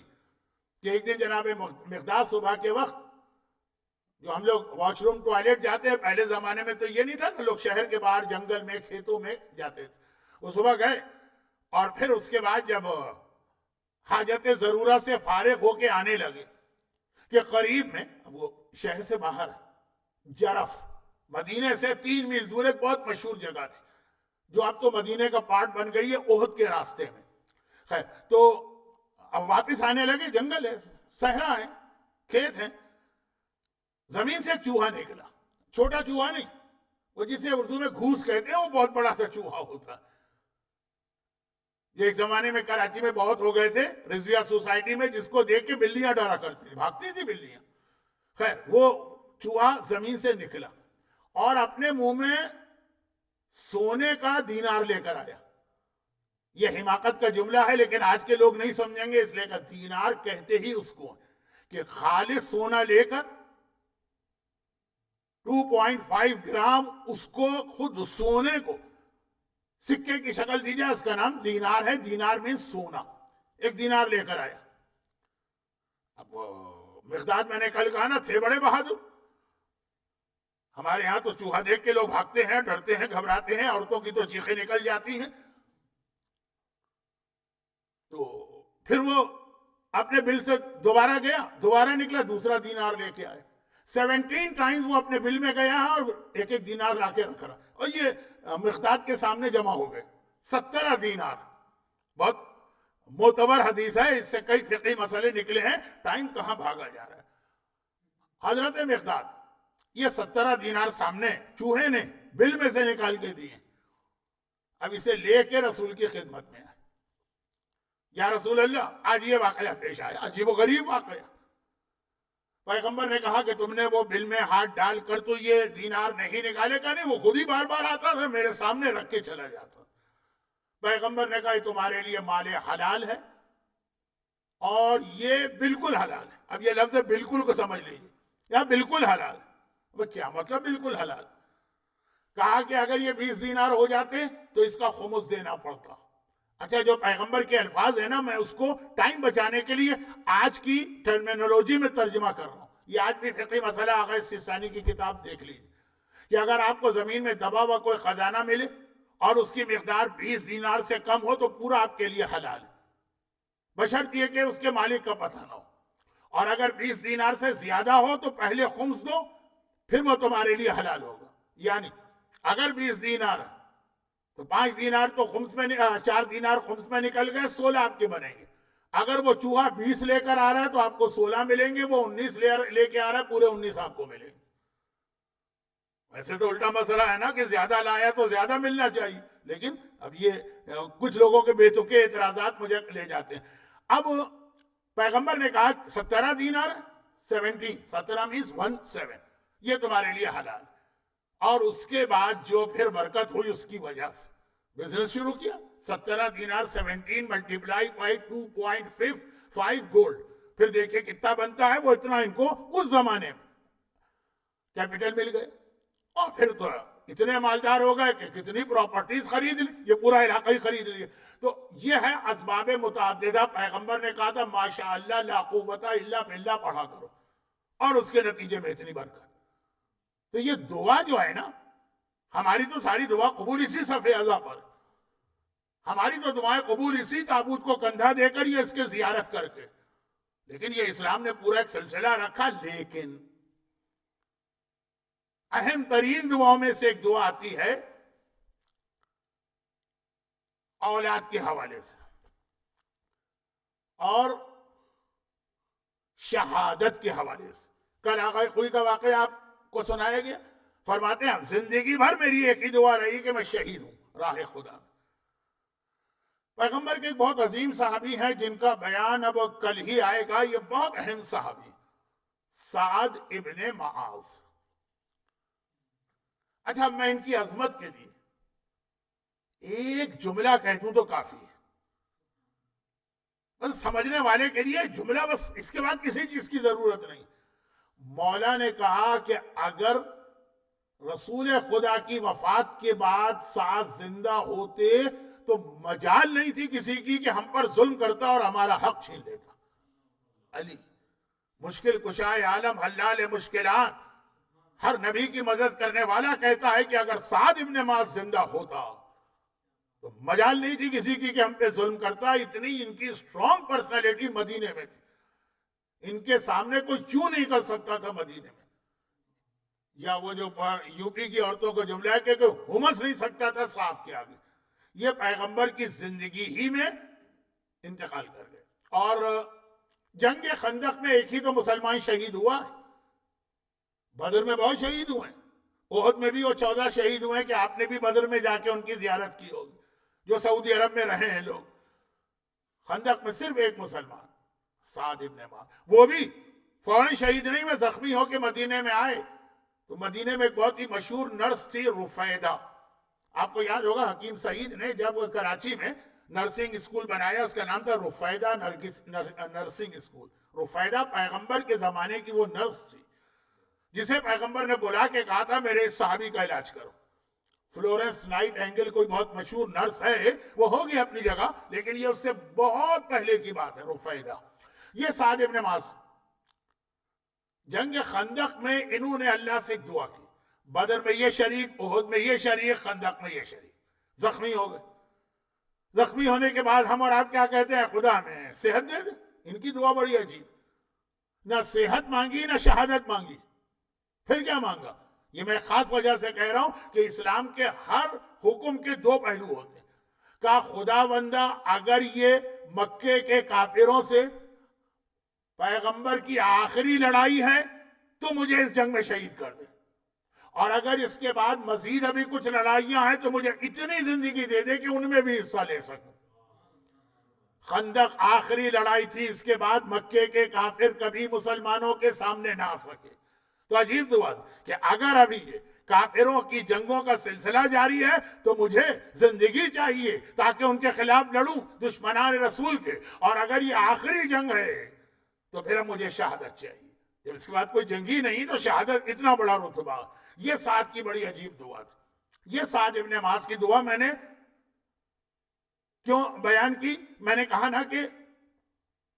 کہ ایک دن جناب مقداد صبح کے وقت، جو ہم لوگ واش روم ٹوائلٹ جاتے ہیں پہلے زمانے میں تو یہ نہیں تھا، لوگ شہر کے باہر جنگل میں کھیتوں میں جاتے تھے. وہ صبح گئے اور پھر اس کے بعد جب حاجت ضرورت سے فارغ ہو کے آنے لگے کہ قریب میں، وہ شہر سے باہر جرف، مدینے سے 3 میل دور ایک بہت مشہور جگہ تھی جو اب تو مدینے کا پارٹ بن گئی ہے، احد کے راستے میں. خیر تو اب واپس آنے لگے، جنگل ہے، صحرا ہے، کھیت ہے. زمین سے ایک چوہا نکلا، چھوٹا چوہا نہیں، وہ جسے اردو میں گھوس کہتے ہیں، وہ بہت بڑا سا چوہا ہوتا. یہ ایک زمانے میں کراچی میں بہت ہو گئے تھے رضویہ سوسائٹی میں، جس کو دیکھ کے بلیاں ڈرا کرتی تھی، بھاگتی تھی بلیاں. خیر وہ چوہا زمین سے نکلا اور اپنے منہ میں سونے کا دینار لے کر آیا. یہ حماقت کا جملہ ہے لیکن آج کے لوگ نہیں سمجھیں گے، اس لیے کہ دینار کہتے ہی اس کو کہ خالص سونا لے کر 2.5 گرام اس کو خود سونے کو سکے کی شکل دی جائے، اس کا نام دینار ہے. دینار میں سونا، ایک دینار لے کر آیا. اب مقداد میں نے کل کہا نا تھے بڑے بہادر. ہمارے ہاں تو چوہا دیکھ کے لوگ بھاگتے ہیں، ڈرتے ہیں، گھبراتے ہیں، عورتوں کی تو چیخیں نکل جاتی ہیں. تو پھر وہ اپنے بل سے دوبارہ گیا، دوبارہ نکلا، دوسرا دینار لے کے آیا. 17 ٹائمز وہ اپنے بل میں گیا اور ایک ایک دینار لا کے رکھ رہا. اور یہ مقداد کے سامنے جمع ہو گئے 17 دینار. بہت معتبر حدیث ہے، اس سے کئی فقہی مسئلے نکلے ہیں. ٹائم کہاں بھاگا جا رہا ہے. حضرت مقداد یہ 17 دینار سامنے چوہے نے بل میں سے نکال کے دیے. اب اسے لے کے رسول کی خدمت میں آئے. یا رسول اللہ آج یہ واقعہ پیش آیا، عجیب و غریب واقعہ. پیغمبر نے کہا کہ تم نے وہ بل میں ہاتھ ڈال کر تو یہ دینار نہیں نکالے کا؟ نہیں، وہ خود ہی بار بار آتا تھا، میرے سامنے رکھ کے چلا جاتا. پیغمبر نے کہا یہ تمہارے لیے مال حلال ہے اور یہ بالکل حلال ہے. اب یہ لفظ بالکل کو سمجھ لیجیے، یا بالکل حلال. کیا مطلب بالکل حلال؟ کہا کہ اگر یہ 20 دینار ہو جاتے تو اس کا خمس دینا پڑتا. اچھا جو پیغمبر کے الفاظ ہیں نا، میں اس کو ٹائم بچانے کے لیے آج کی ٹرمینولوجی میں ترجمہ کر رہا ہوں. یہ آج بھی فقہی مسئلہ آغا سستانی کی کتاب دیکھ لیجیے کہ اگر آپ کو زمین میں دبا ہوا کوئی خزانہ ملے اور اس کی مقدار 20 دینار سے کم ہو تو پورا آپ کے لیے حلال ہے، بشرط یہ کہ اس کے مالک کا پتہ نہ ہو. اور اگر 20 دینار سے زیادہ ہو تو پہلے خمس دو، پھر وہ تمہارے لیے حلال ہوگا. یعنی اگر 20 دینار تو 5 دینار تو خمس میں 4 دینار خمس میں نکل گئے، 16 آپ کے بنیں گے۔ اگر وہ چوہا 20 لے کر آ رہا ہے تو آپ کو 16 ملیں گے، وہ 19 لے کے آ رہا ہے، پورے 19 آپ کو ملیں گے۔ ویسے تو الٹا مسئلہ ہے نا کہ زیادہ لایا تو زیادہ ملنا چاہیے، لیکن اب یہ کچھ لوگوں کے بے تکے اعتراضات مجھے لے جاتے ہیں۔ اب پیغمبر نے کہا 17 دینار 17 17 مینس 17 یہ تمہارے لیے حلال، اور اس کے بعد جو پھر برکت ہوئی اس کی وجہ سے بزنس شروع کیا۔ 17 دینار 17 ملٹیپلائی بائی 2.5 گولڈ، پھر دیکھیں کتنا بنتا ہے، وہ اتنا ان کو اس زمانے میں کیپٹل مل گئے، اور پھر تو اتنے مالدار ہو گئے کہ کتنی پراپرٹیز خرید لی، یہ پورا علاقہ ہی خرید لیے۔ تو یہ ہے اسباب متعددہ۔ پیغمبر نے کہا تھا ماشاء اللہ لا قوت الا باللہ پڑھا کرو، اور اس کے نتیجے میں اتنی برکت۔ تو یہ دعا جو ہے نا، ہماری تو ساری دعا قبول اسی صفحے اعلیٰ پر، ہماری تو دعائیں قبول اسی تابوت کو کندھا دے کر یا اس کے زیارت کر کے، لیکن یہ اسلام نے پورا ایک سلسلہ رکھا۔ لیکن اہم ترین دعاؤں میں سے ایک دعا آتی ہے اولاد کے حوالے سے اور شہادت کے حوالے سے۔ کل آقا خوئی کا واقعہ آپ کو سنایا گیا، فرماتے ہیں زندگی بھر میری ایک ہی دعا رہی کہ میں شہید ہوں راہ خدا میں۔ پیغمبر کے ایک بہت عظیم صحابی ہیں جن کا بیان اب کل ہی آئے گا، یہ بہت اہم صحابی سعد ابن معاذ۔ اچھا، میں ان کی عظمت کے لیے ایک جملہ کہہ دوں تو کافی ہے، بس سمجھنے والے کے لیے جملہ، بس اس کے بعد کسی چیز کی ضرورت نہیں۔ مولا نے کہا کہ اگر رسول خدا کی وفات کے بعد سعد زندہ ہوتے تو مجال نہیں تھی کسی کی کہ ہم پر ظلم کرتا اور ہمارا حق چھین لیتا۔ علی مشکل کشائے عالم، حلال مشکلات، ہر نبی کی مدد کرنے والا کہتا ہے کہ اگر سعد ابن معاذ زندہ ہوتا تو مجال نہیں تھی کسی کی کہ ہم پہ ظلم کرتا۔ اتنی ان کی اسٹرانگ پرسنالٹی مدینے میں تھی، ان کے سامنے کوئی چوں نہیں کر سکتا تھا مدینے میں۔ یا وہ جو یو پی کی عورتوں کو جملہ ہے کہ کوئی ہمس نہیں سکتا تھا سعد کے آگے۔ یہ پیغمبر کی زندگی ہی میں انتقال کر گئے۔ اور جنگ خندق میں ایک ہی تو مسلمان شہید ہوا ہے، بدر میں بہت شہید ہوئے ہیں، احد میں بھی وہ 14 شہید ہوئے ہیں کہ آپ نے بھی بدر میں جا کے ان کی زیارت کی ہوگی، جو سعودی عرب میں رہے ہیں لوگ۔ خندق میں صرف ایک مسلمان سعد ابن معاذ، وہ بھی فوراً شہید نہیں، میں زخمی ہو کے مدینے میں آئے تو مدینے میں ایک بہت ہی مشہور نرس تھی رفیدہ۔ آپ کو یاد ہوگا حکیم سعید نے جب کراچی میں نرسنگ اسکول بنایا، اس کا نام تھا رفیدہ نرسنگ اسکول۔ رفیدہ پیغمبر کے زمانے کی وہ نرس تھی جسے پیغمبر نے بلا کے کہا تھا میرے اس صحابی کا علاج کرو۔ فلورنس نائٹ اینگل کوئی بہت مشہور نرس ہے، وہ ہوگی اپنی جگہ، لیکن یہ اس سے بہت پہلے کی بات ہے رفیدہ۔ یہ سعد ابن معاذ جنگ خندق میں انہوں نے اللہ سے دعا کی، بدر میں یہ شریک، احد میں یہ شریک، خندق میں یہ شریک، زخمی ہو گئے۔ زخمی ہونے کے بعد ہم اور آپ کیا کہتے ہیں؟ خدا میں صحت دے دے۔ ان کی دعا بڑی عجیب، نہ صحت مانگی نہ شہادت مانگی، پھر کیا مانگا؟ یہ میں خاص وجہ سے کہہ رہا ہوں کہ اسلام کے ہر حکم کے دو پہلو ہوتے ہیں۔ کہا خدا بندہ اگر یہ مکے کے کافروں سے پیغمبر کی آخری لڑائی ہے تو مجھے اس جنگ میں شہید کر دے، اور اگر اس کے بعد مزید ابھی کچھ لڑائیاں ہیں تو مجھے اتنی زندگی دے دے کہ ان میں بھی حصہ لے سکوں۔ خندق آخری لڑائی تھی، اس کے بعد مکے کے کافر کبھی مسلمانوں کے سامنے نہ آ سکے۔ تو عجیب دعا کہ اگر ابھی یہ کافروں کی جنگوں کا سلسلہ جاری ہے تو مجھے زندگی چاہیے تاکہ ان کے خلاف لڑوں دشمنان رسول کے، اور اگر یہ آخری جنگ ہے تو پھر مجھے شہادت چاہیے۔ جب اس کے بعد کوئی جنگی نہیں تو شہادت اتنا بڑا رتبہ۔ یہ سعد کی بڑی عجیب دعا تھی۔ یہ سعد ابن معاذ کی دعا میں نے کیوں بیان کی؟ میں نے کہا نا کہ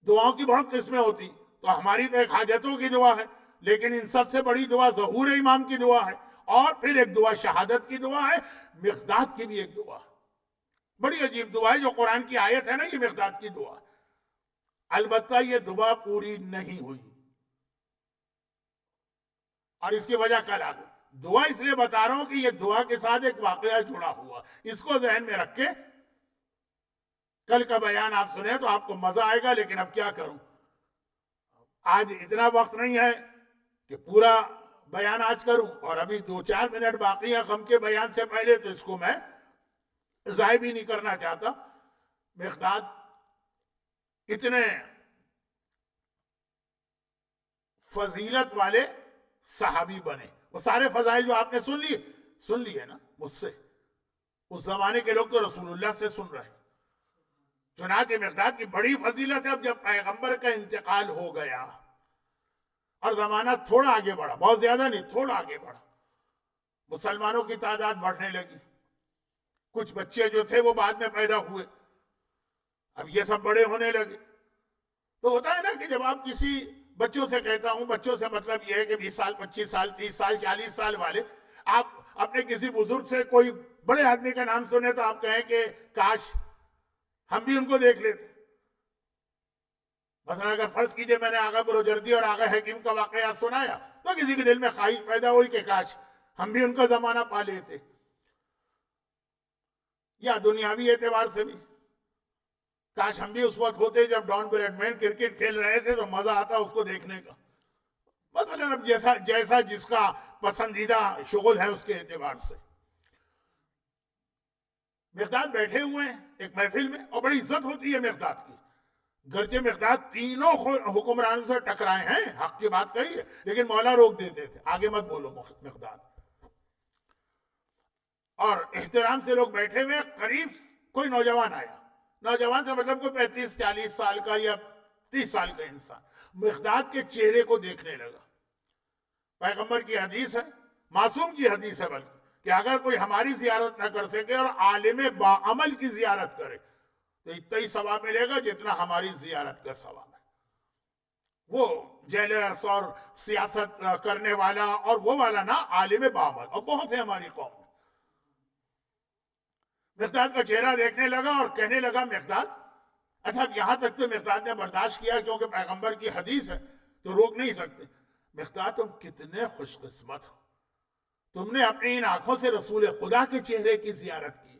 دعاؤں کی بہت قسمیں ہوتی، تو ہماری تو ایک حاجتوں کی دعا ہے، لیکن ان سب سے بڑی دعا ظہور امام کی دعا ہے، اور پھر ایک دعا شہادت کی دعا ہے، مقداد کی بھی ایک دعا، بڑی عجیب دعا ہے جو قرآن کی آیت ہے نا، یہ مقداد کی دعا۔ البتہ یہ دعا پوری نہیں ہوئی، اور اس کی وجہ کل آ گئی۔ دعا اس لیے بتا رہا ہوں کہ یہ دعا کے ساتھ ایک واقعہ جڑا ہوا، اس کو ذہن میں رکھ کے کل کا بیان آپ سنیں تو آپ کو مزہ آئے گا، لیکن اب کیا کروں، آج اتنا وقت نہیں ہے کہ پورا بیان آج کروں، اور ابھی 2-4 منٹ باقی ہیں غم کے بیان سے پہلے، تو اس کو میں ضائع بھی نہیں کرنا چاہتا۔ مقداد اتنے فضیلت والے صحابی بنے، وہ سارے فضائل جو آپ نے سن لیے نا مجھ سے، اس زمانے کے لوگ تو رسول اللہ سے سن رہے۔ چنانچہ مقداد کی بڑی فضیلت ہے، اب جب پیغمبر کا انتقال ہو گیا اور زمانہ تھوڑا آگے بڑھا، بہت زیادہ نہیں، تھوڑا آگے بڑھا، مسلمانوں کی تعداد بڑھنے لگی، کچھ بچے جو تھے وہ بعد میں پیدا ہوئے، اب یہ سب بڑے ہونے لگے، تو ہوتا ہے نا کہ جب آپ کسی بچوں سے، کہتا ہوں بچوں سے مطلب یہ ہے کہ 20 سال 25 سال 30 سال 40 سال والے، آپ اپنے کسی بزرگ سے کوئی بڑے آدمی کا نام سنے تو آپ کہیں کہ کاش ہم بھی ان کو دیکھ لیتے۔ مثلا اگر فرض کیجئے میں نے آغا بروجردی اور آغا حکیم کا واقعہ سنایا تو کسی کے دل میں خواہش پیدا ہوئی کہ کاش ہم بھی ان کا زمانہ پا لیتے، یا دنیاوی اعتبار سے بھی کاش ہم بھی اس وقت ہوتے جب ڈان بریڈمین کرکٹ کھیل رہے تھے تو مزہ آتا اس کو دیکھنے کا، مثلا اب جیسا جس کا پسندیدہ شغل ہے اس کے اعتبار سے۔ مقداد بیٹھے ہوئے ہیں ایک محفل میں، اور بڑی عزت ہوتی ہے مقداد کی، گرچہ مقداد تینوں حکمرانوں سے ٹکرائے ہیں، حق کی بات کہی ہے، لیکن مولا روک دیتے تھے، آگے مت بولو مقداد، اور احترام سے لوگ بیٹھے ہوئے، قریب کوئی نوجوان آیا، نوجوان سے مطلب کوئی 35-40 سال کا یا 30 سال کا انسان، مقداد کے چہرے کو دیکھنے لگا۔ پیغمبر کی حدیث ہے، معصوم کی حدیث ہے بلکہ، کہ اگر کوئی ہماری زیارت نہ کر سکے اور عالم باعمل کی زیارت کرے تو اتنا ہی ثواب ملے گا جتنا ہماری زیارت کا ثواب ہے۔ وہ جیلس اور سیاست کرنے والا اور وہ والا نا، عالم باعمل، اور بہت ہے ہماری قوم میں۔ مقداد کا چہرہ دیکھنے لگا اور کہنے لگا مقداد، اچھا یہاں تک تو مقداد نے برداشت کیا کیونکہ پیغمبر کی حدیث ہے تو روک نہیں سکتے۔ مقداد تم کتنے خوش قسمت ہو، تم نے اپنی ان آنکھوں سے رسول خدا کے چہرے کی زیارت کی۔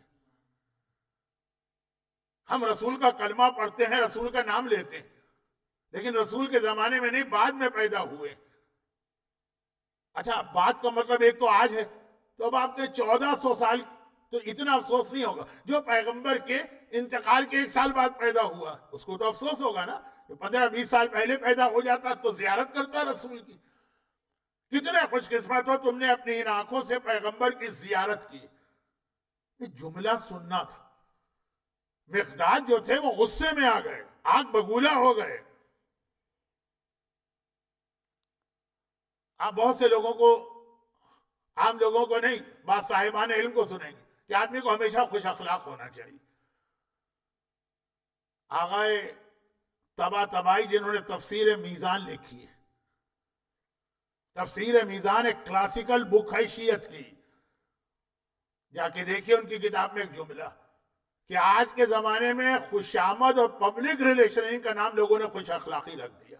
ہم رسول کا کلمہ پڑھتے ہیں، رسول کا نام لیتے ہیں، لیکن رسول کے زمانے میں نہیں، بعد میں پیدا ہوئے۔ اچھا بات کا مطلب ایک تو آج ہے، تو اب آپ کے 1400 سال، تو اتنا افسوس نہیں ہوگا جو پیغمبر کے انتقال کے 1 سال بعد پیدا ہوا، اس کو تو افسوس ہوگا نا، 15-20 سال پہلے پیدا ہو جاتا تو زیارت کرتا رسول کی۔ کتنے خوش قسمت ہو تم نے اپنی ان آنکھوں سے پیغمبر کی زیارت کی۔ یہ جملہ سننا تھا، مقداد جو تھے وہ غصے میں آ گئے، آگ بگولا ہو گئے۔ آپ بہت سے لوگوں کو، عام لوگوں کو نہیں، بعض صاحبان علم کو سنیں گے کہ آدمی کو ہمیشہ خوش اخلاق ہونا چاہیے۔ آغائے طباطبائی جنہوں نے تفسیر میزان لکھی ہے، تفسیر میزان ایک کلاسیکل بک ہے شیعت کی، جا کے دیکھیے ان کی کتاب میں ایک جملہ کہ آج کے زمانے میں خوشامد اور پبلک ریلیشننگ کا نام لوگوں نے خوش اخلاقی رکھ دیا۔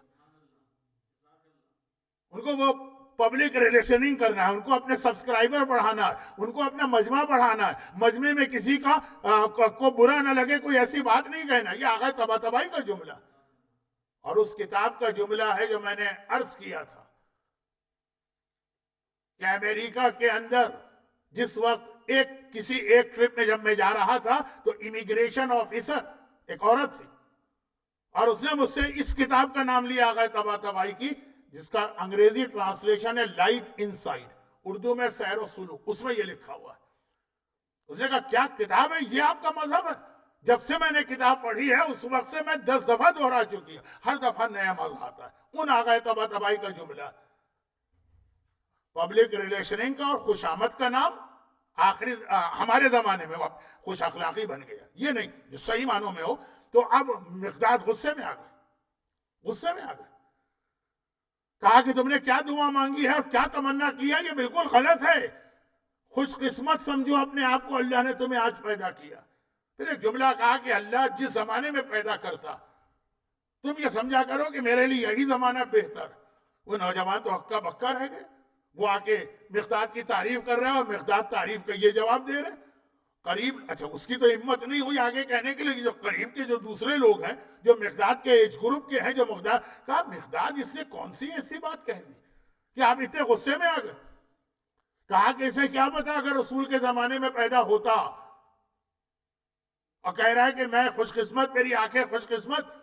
ان کو وہ پبلک ریلیشننگ کرنا ہے، ان کو اپنے سبسکرائبر بڑھانا ہے، ان کو اپنا مجمع بڑھانا ہے، مجمع میں کسی کا کو برا نہ لگے، کوئی ایسی بات نہیں کہنا۔ یہ آغا طباطبائی کا جملہ، اور اس کتاب کا جملہ ہے جو میں نے عرض کیا تھا کہ امریکہ کے اندر جس وقت کسی ایک ٹرپ میں جب میں جا رہا تھا تو امیگریشن آفیسر ایک عورت تھی، اور اس نے مجھ سے اس کتاب کا نام لیا آغا طباطبائی کی، جس کا انگریزی ٹرانسلیشن ہے لائٹ انسائیڈ، اردو میں سیر و سلوک، اس میں یہ لکھا ہوا ہے۔ اس نے کہا کیا کتاب ہے یہ، آپ کا مذہب ہے؟ جب سے میں نے کتاب پڑھی ہے اس وقت سے میں 10 دفعہ دہرا چکی ہوں، ہر دفعہ نیا مزہ آتا ہے۔ ان آغا طباطبائی کا جملہ، پبلک ریلیشننگ کا اور خوشامد کا نام آخری ہمارے زمانے میں خوش اخلاقی بن گیا، یہ نہیں جو صحیح معنوں میں ہو۔ تو اب مقداد غصے میں آ گئے، غصے میں آ گئے، کہا کہ تم نے کیا دعا مانگی ہے اور کیا تمنا کی ہے، یہ بالکل غلط ہے، خوش قسمت سمجھو اپنے آپ کو، اللہ نے تمہیں آج پیدا کیا۔ پھر ایک جملہ کہا کہ اللہ جس زمانے میں پیدا کرتا تم یہ سمجھا کرو کہ میرے لیے یہی زمانہ بہتر۔ وہ نوجوان تو ہکا بکا رہ گئے، وہ آ کے مقداد کی تعریف کر رہا ہے اور مقداد تعریف کا یہ جواب دے رہے ہیں. قریب اچھا اس کی تو ہمت نہیں ہوئی آگے کہنے کے لیے. جو قریب کے جو دوسرے لوگ ہیں جو مقداد کے ایج گروپ کے ہیں, جو مقداد اس نے کون سی ایسی بات کہہ دی کہ آپ اتنے غصے میں آ گئے. کہا کہ اسے کیا پتا اگر رسول کے زمانے میں پیدا ہوتا, اور کہہ رہا ہے کہ میں خوش قسمت, میری آنکھیں خوش قسمت.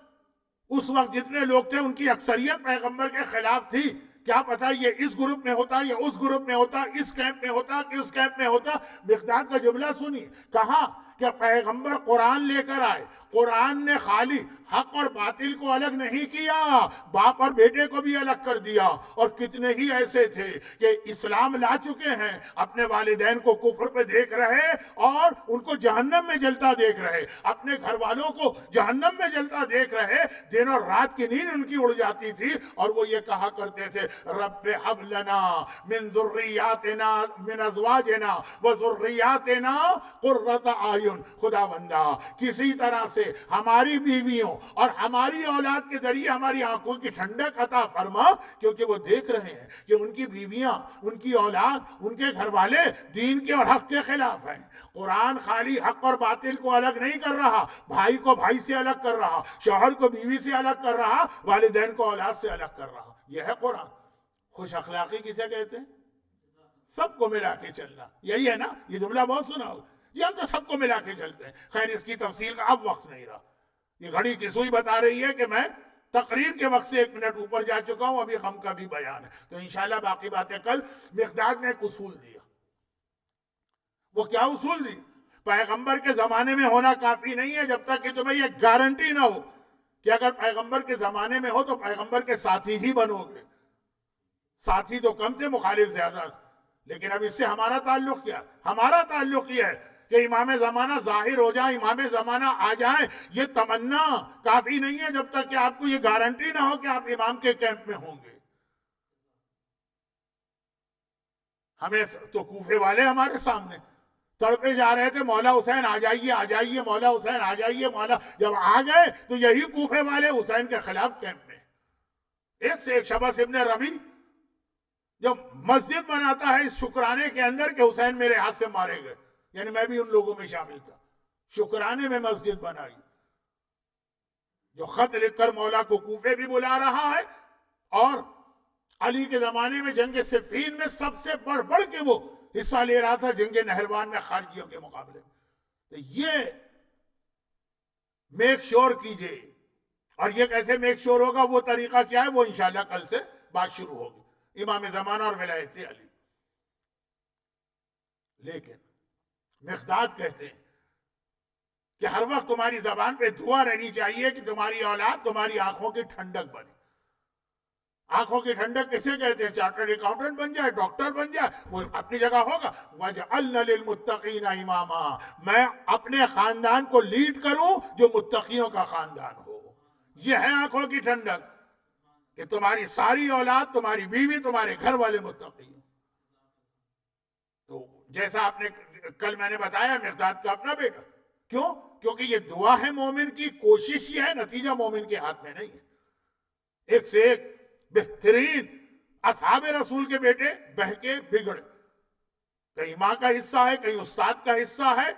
اس وقت جتنے لوگ تھے ان کی اکثریت پیغمبر کے خلاف تھی. کیا پتا یہ اس گروپ میں ہوتا, یا اس گروپ میں ہوتا, اس کیمپ میں ہوتا کہ اس کیمپ میں ہوتا. مقداد کا جملہ سنی, کہا کہ پیغمبر قرآن لے کر آئے, قرآن نے خالی حق اور باطل کو الگ نہیں کیا, باپ اور بیٹے کو بھی الگ کر دیا. اور کتنے ہی ایسے تھے کہ اسلام لا چکے ہیں, اپنے والدین کو کفر پہ دیکھ رہے اور ان کو جہنم میں جلتا دیکھ رہے, اپنے گھر والوں کو جہنم میں جلتا دیکھ رہے. دن اور رات کی نیند ان کی اڑ جاتی تھی, اور وہ یہ کہا کرتے تھے رب حب لنا من ذریاتنا من ازواجنا وذریاتنا قرۃ اعین. خدا بندہ کسی طرح سے ہماری بیویوں اور ہماری اولاد کے ذریعے ہماری آنکھوں کی ٹھنڈک عطا فرما, کیونکہ وہ دیکھ رہے ہیں کہ ان کی بیویاں, ان کی اولاد, ان کے گھر والے دین کے اور حق کے خلاف ہیں. قرآن خالی حق اور باطل کو الگ نہیں کر رہا, بھائی کو بھائی سے الگ کر رہا, شوہر کو بیوی سے الگ کر رہا, والدین کو اولاد سے الگ کر رہا. یہ ہے قرآن. خوش اخلاقی کسے کہتے ہیں؟ سب کو ملا کے چلنا. یہی ہے نا, یہ جملہ بہت سنا ہوگا, یہ ہم تو سب کو ملا کے چلتے ہیں. خیر اس کی تفصیل کا اب وقت نہیں رہا. یہ گھڑی کی سوئی بتا رہی ہے کہ میں تقریر کے وقت سے 1 منٹ اوپر جا چکا ہوں, ابھی غم کا بھی بیان ہے. تو انشاءاللہ باقی باتیں کل. مقداد نے ایک اصول دیا. وہ کیا اصول دی؟ پیغمبر کے زمانے میں ہونا کافی نہیں ہے جب تک کہ تمہیں یہ گارنٹی نہ ہو کہ اگر پیغمبر کے زمانے میں ہو تو پیغمبر کے ساتھی ہی بنو گے. ساتھی تو کم تھے, مخالف زیادہ. لیکن اب اس سے ہمارا تعلق کیا؟ ہمارا تعلق یہ ہے کہ امام زمانہ ظاہر ہو جائیں, امام زمانہ آ جائیں. یہ تمنا کافی نہیں ہے جب تک کہ آپ کو یہ گارنٹی نہ ہو کہ آپ امام کے کیمپ میں ہوں گے. ہمیں تو کوفے والے ہمارے سامنے تڑپے جا رہے تھے, مولا حسین آ جائیے, آ جائیے, مولا حسین آ جائیے, مولا. جب آ گئے تو یہی کوفے والے حسین کے خلاف کیمپ میں. ایک سے ایک. شبس ابن ربی جو مسجد بناتا ہے اس شکرانے کے اندر کہ حسین میرے ہاتھ سے مارے گئے, یعنی میں بھی ان لوگوں میں شامل تھا. شکرانے میں مسجد بنائی. جو خط لکھ کر مولا کو کوفے بھی بلا رہا ہے, اور علی کے زمانے میں جنگ صفین میں سب سے بڑھ کے وہ حصہ لے رہا تھا جنگ نہروان میں خارجیوں کے مقابلے میں. تو یہ میک شور کیجئے. اور یہ کیسے میک شور ہوگا, وہ طریقہ کیا ہے, وہ انشاءاللہ کل سے بات شروع ہوگی. امام زمانہ اور ولایت علی. لیکن مقداد کہتے ہیں کہ ہر وقت تمہاری زبان پہ دعا رہنی چاہیے کہ تمہاری اولاد تمہاری آنکھوں کی ٹھنڈک بنے. آنکھوں کی ٹھنڈک کسے کہتے ہیں؟ چارٹرڈ اکاؤنٹنٹ بن جائے, ڈاکٹر بن جائے, وہ اپنی جگہ ہوگا. وَجْعَلْنَا لِلْمُتَّقِينَ إِمَامًا, میں اپنے خاندان کو لیڈ کروں جو متقیوں کا خاندان ہو. یہ ہے آنکھوں کی ٹھنڈک کہ تمہاری ساری اولاد, تمہاری بیوی, تمہارے گھر والے متقی ہوں. تو جیسا آپ نے کل میں نے بتایا, مقداد کا اپنا بیٹا. کیوں؟ کیونکہ یہ دعا ہے مومن کی, کوشش یہ ہے, نتیجہ مومن کے ہاتھ میں نہیں ہے. ایک سے ایک بہترین اصحاب رسول کے بیٹے بہکے بگڑے. کہیں ماں کا حصہ ہے, کہیں استاد کا حصہ ہے,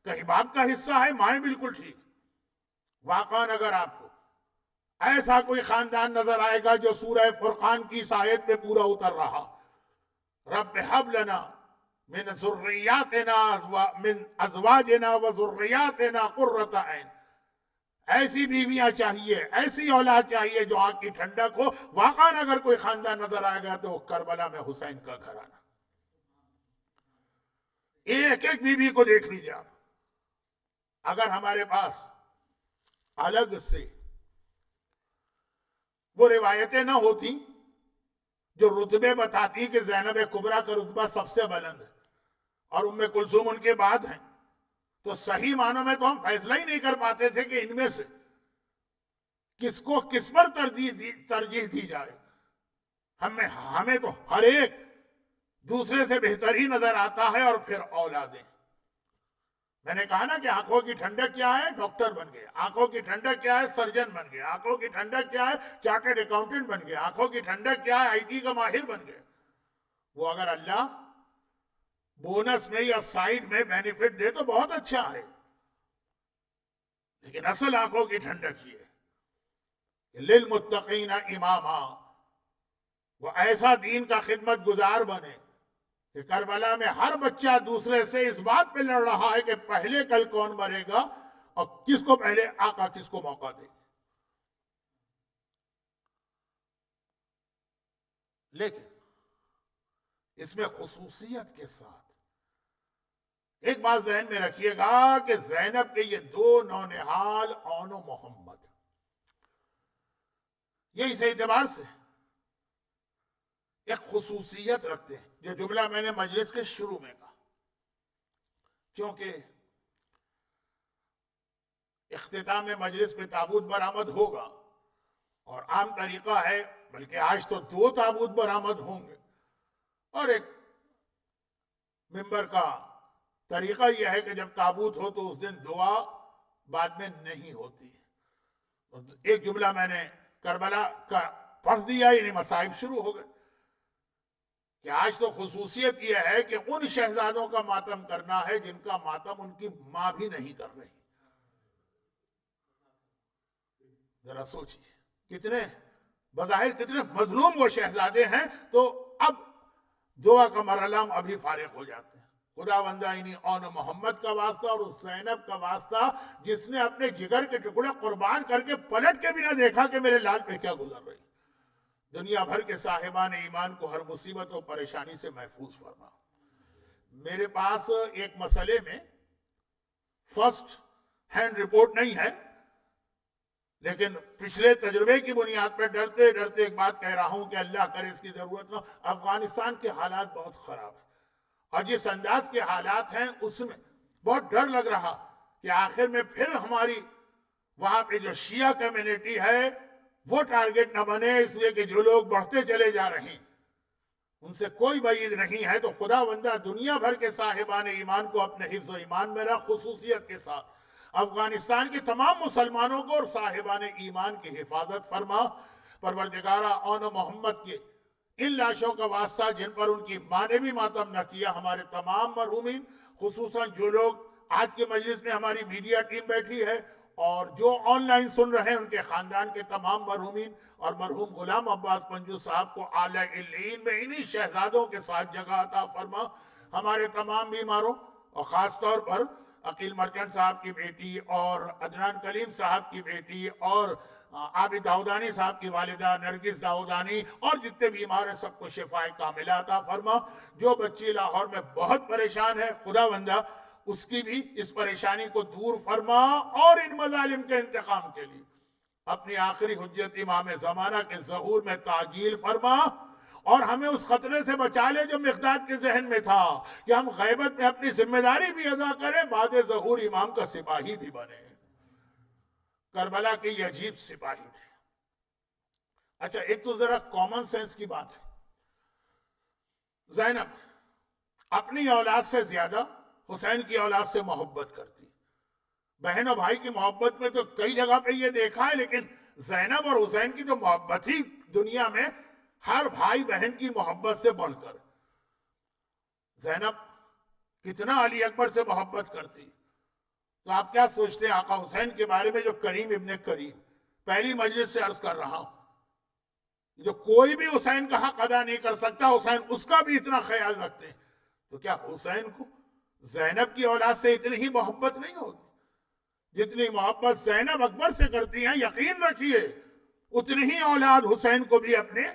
کہیں باپ کا حصہ ہے, مائیں بالکل ٹھیک. واقعاً اگر آپ کو ایسا کوئی خاندان نظر آئے گا جو سورہ فرقان کی اس آیت میں پورا اتر رہا, رب حب لنا من ذریاتنا من ازواجنا وذریاتنا قرۃ اعین, ایسی بیویاں چاہیے, ایسی اولاد چاہیے جو آنکھ کی ٹھنڈک ہو. واقعاً اگر کوئی خاندان نظر آئے گا تو کربلا میں حسین کا گھرانہ. ایک ایک بیوی کو دیکھ لیجیے آپ. اگر ہمارے پاس الگ سے وہ روایتیں نہ ہوتی جو رتبے بتاتی کہ زینب کبریٰ کا رتبہ سب سے بلند ہے اور ام کلثوم ان کے بعد ہیں, تو صحیح معنوں میں تو ہم فیصلہ ہی نہیں کر پاتے تھے کہ ان میں سے کس کو کس پر ترجیح دی جائے. ہمیں تو ہر ایک دوسرے سے بہتر ہی نظر آتا ہے. اور پھر اولادیں. میں نے کہا نا کہ آنکھوں کی ٹھنڈک کیا ہے, ڈاکٹر بن گئے. آنکھوں کی ٹھنڈک کیا ہے, سرجن بن گئے. آنکھوں کی ٹھنڈک کیا ہے, چارٹرڈ اکاؤنٹنٹ بن گئے. آنکھوں کی ٹھنڈک کیا ہے, آئی ٹی کا ماہر بن گئے. وہ اگر اللہ بونس میں یا سائڈ میں بینیفٹ دے تو بہت اچھا ہے، لیکن اصل آنکھوں کی ٹھنڈک یہ ہے کہ للمتقین اماما، وہ ایسا دین کا خدمت گزار بنے کہ کربلا میں ہر بچہ دوسرے سے اس بات پہ لڑ رہا ہے کہ پہلے کل کون مرے گا اور کس کو پہلے آقا کس کو موقع دے گا۔ لیکن اس میں خصوصیت کے ساتھ ایک بات ذہن میں رکھیے گا کہ زینب کے یہ دو نونہال اون و محمد، یہ اس اعتبار سے ایک خصوصیت رکھتے ہیں، جو جملہ میں نے مجلس کے شروع میں کہا، کیونکہ اختتام مجلس میں تابوت برآمد ہوگا اور عام طریقہ ہے، بلکہ آج تو 2 تابوت برآمد ہوں گے، اور ایک ممبر کا طریقہ یہ ہے کہ جب تابوت ہو تو اس دن دعا بعد میں نہیں ہوتی۔ ایک جملہ میں نے کربلا کا پڑھ دیا، یعنی مصائب شروع ہو گئے کہ آج تو خصوصیت یہ ہے کہ ان شہزادوں کا ماتم کرنا ہے جن کا ماتم ان کی ماں بھی نہیں کر رہی۔ ذرا سوچیے کتنے بظاہر کتنے مظلوم وہ شہزادے ہیں، تو اب دعا کا مرحلہ ہم ابھی فارغ ہو جاتے ہیں۔ خدا بندہ انہی اون محمد کا واسطہ اور اس زینب کا واسطہ جس نے اپنے جگر کے ٹکڑے قربان کر کے پلٹ کے بھی نہ دیکھا کہ میرے لال پہ کیا گزر رہی۔ دنیا بھر کے صاحبان ایمان کو ہر مصیبت و پریشانی سے محفوظ فرما۔ میرے پاس ایک مسئلے میں فرسٹ ہینڈ رپورٹ نہیں ہے، لیکن پچھلے تجربے کی بنیاد پر ڈرتے ڈرتے ایک بات کہہ رہا ہوں کہ اللہ کرے اس کی ضرورت نہ۔ افغانستان کے حالات بہت خراب ہیں، اور جس انداز کے حالات ہیں اس میں بہت ڈر لگ رہا کہ آخر میں پھر ہماری وہاں پہ جو شیعہ کمیونٹی ہے وہ ٹارگٹ نہ بنے، اس لیے کہ جو لوگ بڑھتے چلے جا رہے ہیں ان سے کوئی بعید نہیں ہے۔ تو خدا بندہ دنیا بھر کے صاحبان ایمان کو اپنے حفظ و ایمان میں رکھ، خصوصیت کے ساتھ افغانستان کے تمام مسلمانوں کو اور صاحبان ایمان کی حفاظت فرما۔ پروردگارہ اون و محمد کے ان لاشوں کا واسطہ جن پر ان کی ماں نے بھی ماتم نہ کیا، ہمارے تمام مرحومین، خصوصاً جو لوگ آج کے مجلس میں ہماری میڈیا ٹیم بیٹھی ہے اور جو آن لائن سن رہے ہیں، ان کے خاندان کے تمام مرحومین اور مرحوم غلام عباس پنجو صاحب کو اعلیٰ علیین میں انہی شہزادوں کے ساتھ جگہ عطا فرما۔ ہمارے تمام بیماروں اور خاص طور پر عقیل مرچنٹ صاحب کی بیٹی اور عدنان کلیم صاحب کی بیٹی اور عابد داؤدانی صاحب کی والدہ نرگس داؤدانی اور جتنے بیمار ہیں سب کو شفائے کاملہ عطا فرما۔ جو بچی لاہور میں بہت پریشان ہے، خدا بندہ اس کی بھی اس پریشانی کو دور فرما، اور ان مظالم کے انتقام کے لیے اپنی آخری حجت امام زمانہ کے ظہور میں تعجیل فرما، اور ہمیں اس خطرے سے بچا لے جو مقداد کے ذہن میں تھا کہ ہم غیبت میں اپنی ذمہ داری بھی ادا کریں، بعد ظہور امام کا سپاہی بھی بنے۔ کربلا کے یہ عجیب سپاہی تھے۔ اچھا ایک تو ذرا کامن سینس کی بات ہے، زینب اپنی اولاد سے زیادہ حسین کی اولاد سے محبت کرتی۔ بہن اور بھائی کی محبت میں تو کئی جگہ پہ یہ دیکھا ہے، لیکن زینب اور حسین کی تو محبت ہی دنیا میں ہر بھائی بہن کی محبت سے بڑھ کر۔ زینب کتنا علی اکبر سے محبت کرتی، تو آپ کیا سوچتے ہیں آقا حسین کے بارے میں جو کریم ابن کریم، پہلی مجلس سے عرض کر رہا ہوں، جو کوئی بھی حسین کا حق ادا نہیں کر سکتا، حسین اس کا بھی اتنا خیال رکھتے ہیں، تو کیا حسین کو زینب کی اولاد سے اتنی ہی محبت نہیں ہوگی جتنی محبت زینب اکبر سے کرتی ہیں؟ یقین رکھیے اتنی ہی اولاد حسین کو بھی اپنے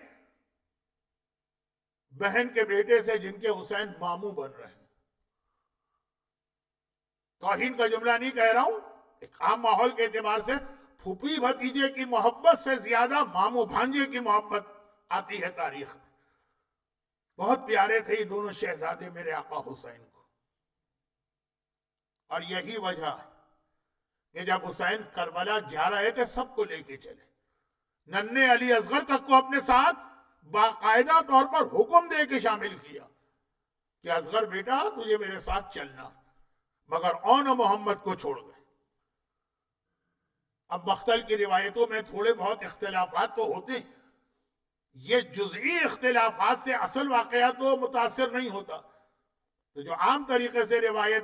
بہن کے بیٹے سے، جن کے حسین ماموں بن رہے ہیں۔ توہین کا جملہ نہیں کہہ رہا ہوں، ایک عام ماحول کے اعتبار سے پھوپھی بھتیجے کی محبت سے زیادہ ماموں بھانجے کی محبت آتی ہے تاریخ میں۔ بہت پیارے تھے یہ دونوں شہزادے میرے آقا حسین کو، اور یہی وجہ ہے کہ جب حسین کربلا جا رہے تھے سب کو لے کے چلے، ننھے علی اصغر تک کو اپنے ساتھ باقاعدہ طور پر حکم دے کے شامل کیا کہ اصغر بیٹا تجھے میرے ساتھ چلنا، مگر اون و محمد کو چھوڑ گئے۔ اب مختل کی روایتوں میں تھوڑے بہت اختلافات تو ہوتے ہیں، یہ جزئی اختلافات سے اصل واقعہ تو متاثر نہیں ہوتا. تو جو عام طریقے سے روایت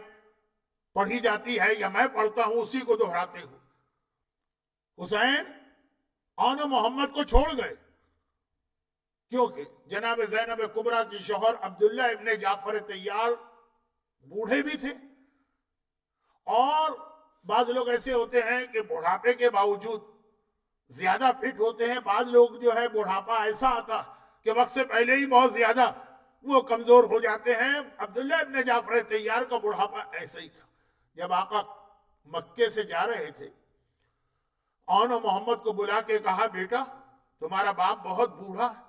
پڑھی جاتی ہے یا میں پڑھتا ہوں اسی کو دہراتے ہوں. حسین آن محمد کو چھوڑ گئے کیونکہ جناب زینب کبریٰ کی شوہر عبداللہ ابن جعفر طیار بوڑھے بھی تھے، اور بعض لوگ ایسے ہوتے ہیں کہ بڑھاپے کے باوجود زیادہ فٹ ہوتے ہیں. بعض لوگ جو ہے بڑھاپا ایسا آتا کہ وقت سے پہلے ہی بہت زیادہ وہ کمزور ہو جاتے ہیں. عبداللہ ابن جعفر طیار کا بڑھاپا ایسا ہی تھا. جب آقا مکے سے جا رہے تھے، آن محمد کو بلا کے کہا بیٹا تمہارا باپ بہت بوڑھا ہے،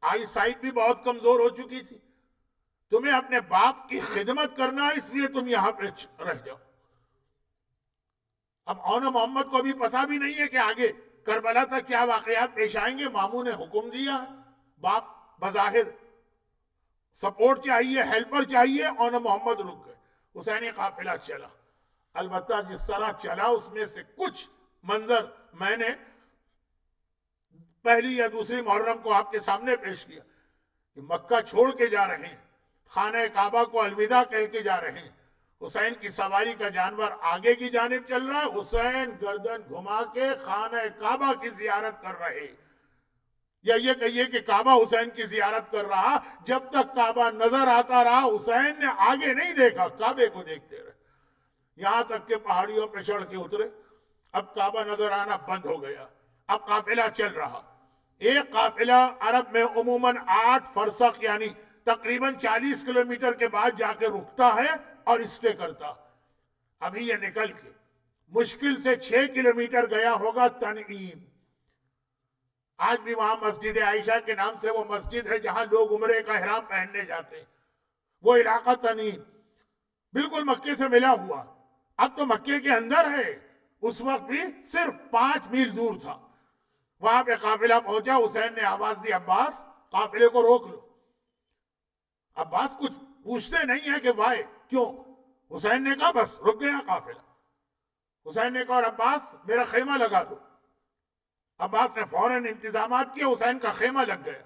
آئی سائٹ بھی بہت کمزور ہو چکی تھی، تمہیں اپنے باپ کی خدمت کرنا ہے، اس لیے تم یہاں پہ رہ جاؤ. اب آن محمد کو ابھی پتہ بھی نہیں ہے کہ آگے کربلا تک کیا واقعات پیش آئیں گے. ماموں نے حکم دیا ہے، باپ بظاہر سپورٹ چاہیے، ہیلپر چاہیے. آن محمد رک گئے. حسینی قافلہ چلا. البتہ جس طرح چلا اس میں سے کچھ منظر میں نے پہلی یا دوسری محرم کو آپ کے سامنے پیش کیا کہ مکہ چھوڑ کے جا رہے ہیں، خانہ کعبہ کو الوداع کہہ کے جا رہے ہیں. حسین کی سواری کا جانور آگے کی جانب چل رہا ہے، حسین گردن گھما کے خانہ کعبہ کی زیارت کر رہے، یا یہ کہیے کہ کعبہ حسین کی زیارت کر رہا. جب تک کعبہ نظر آتا رہا حسین نے آگے نہیں دیکھا، کعبے کو دیکھتے رہے، یہاں تک کہ پہاڑیوں پہ چڑھ کے اترے. اب کعبہ نظر آنا بند ہو گیا. اب قافلہ چل رہا. ایک قافلہ عرب میں عموماً 8 فرسخ یعنی تقریباً 40 کلومیٹر کے بعد جا کے رکتا ہے اور اسٹے کرتا. ابھی یہ نکل کے مشکل سے 6 کلومیٹر گیا ہوگا تنعیم. آج بھی وہاں مسجد عائشہ کے نام سے وہ مسجد ہے جہاں لوگ عمرے کا احرام پہننے جاتے ہیں. وہ علاقہ تنعیم بالکل مکے سے ملا ہوا. اب تو مکے کے اندر ہے، اس وقت بھی صرف 5 میل دور تھا. وہاں پہ قافلہ پہنچا. حسین نے آواز دی عباس قافلے کو روک لو. عباس کچھ پوچھتے نہیں ہے کہ وائے کیوں. حسین نے کہا بس رک گیا قافلہ. حسین نے کہا اور عباس میرا خیمہ لگا دو. عباس نے فوراً انتظامات کیا، حسین کا خیمہ لگ گیا.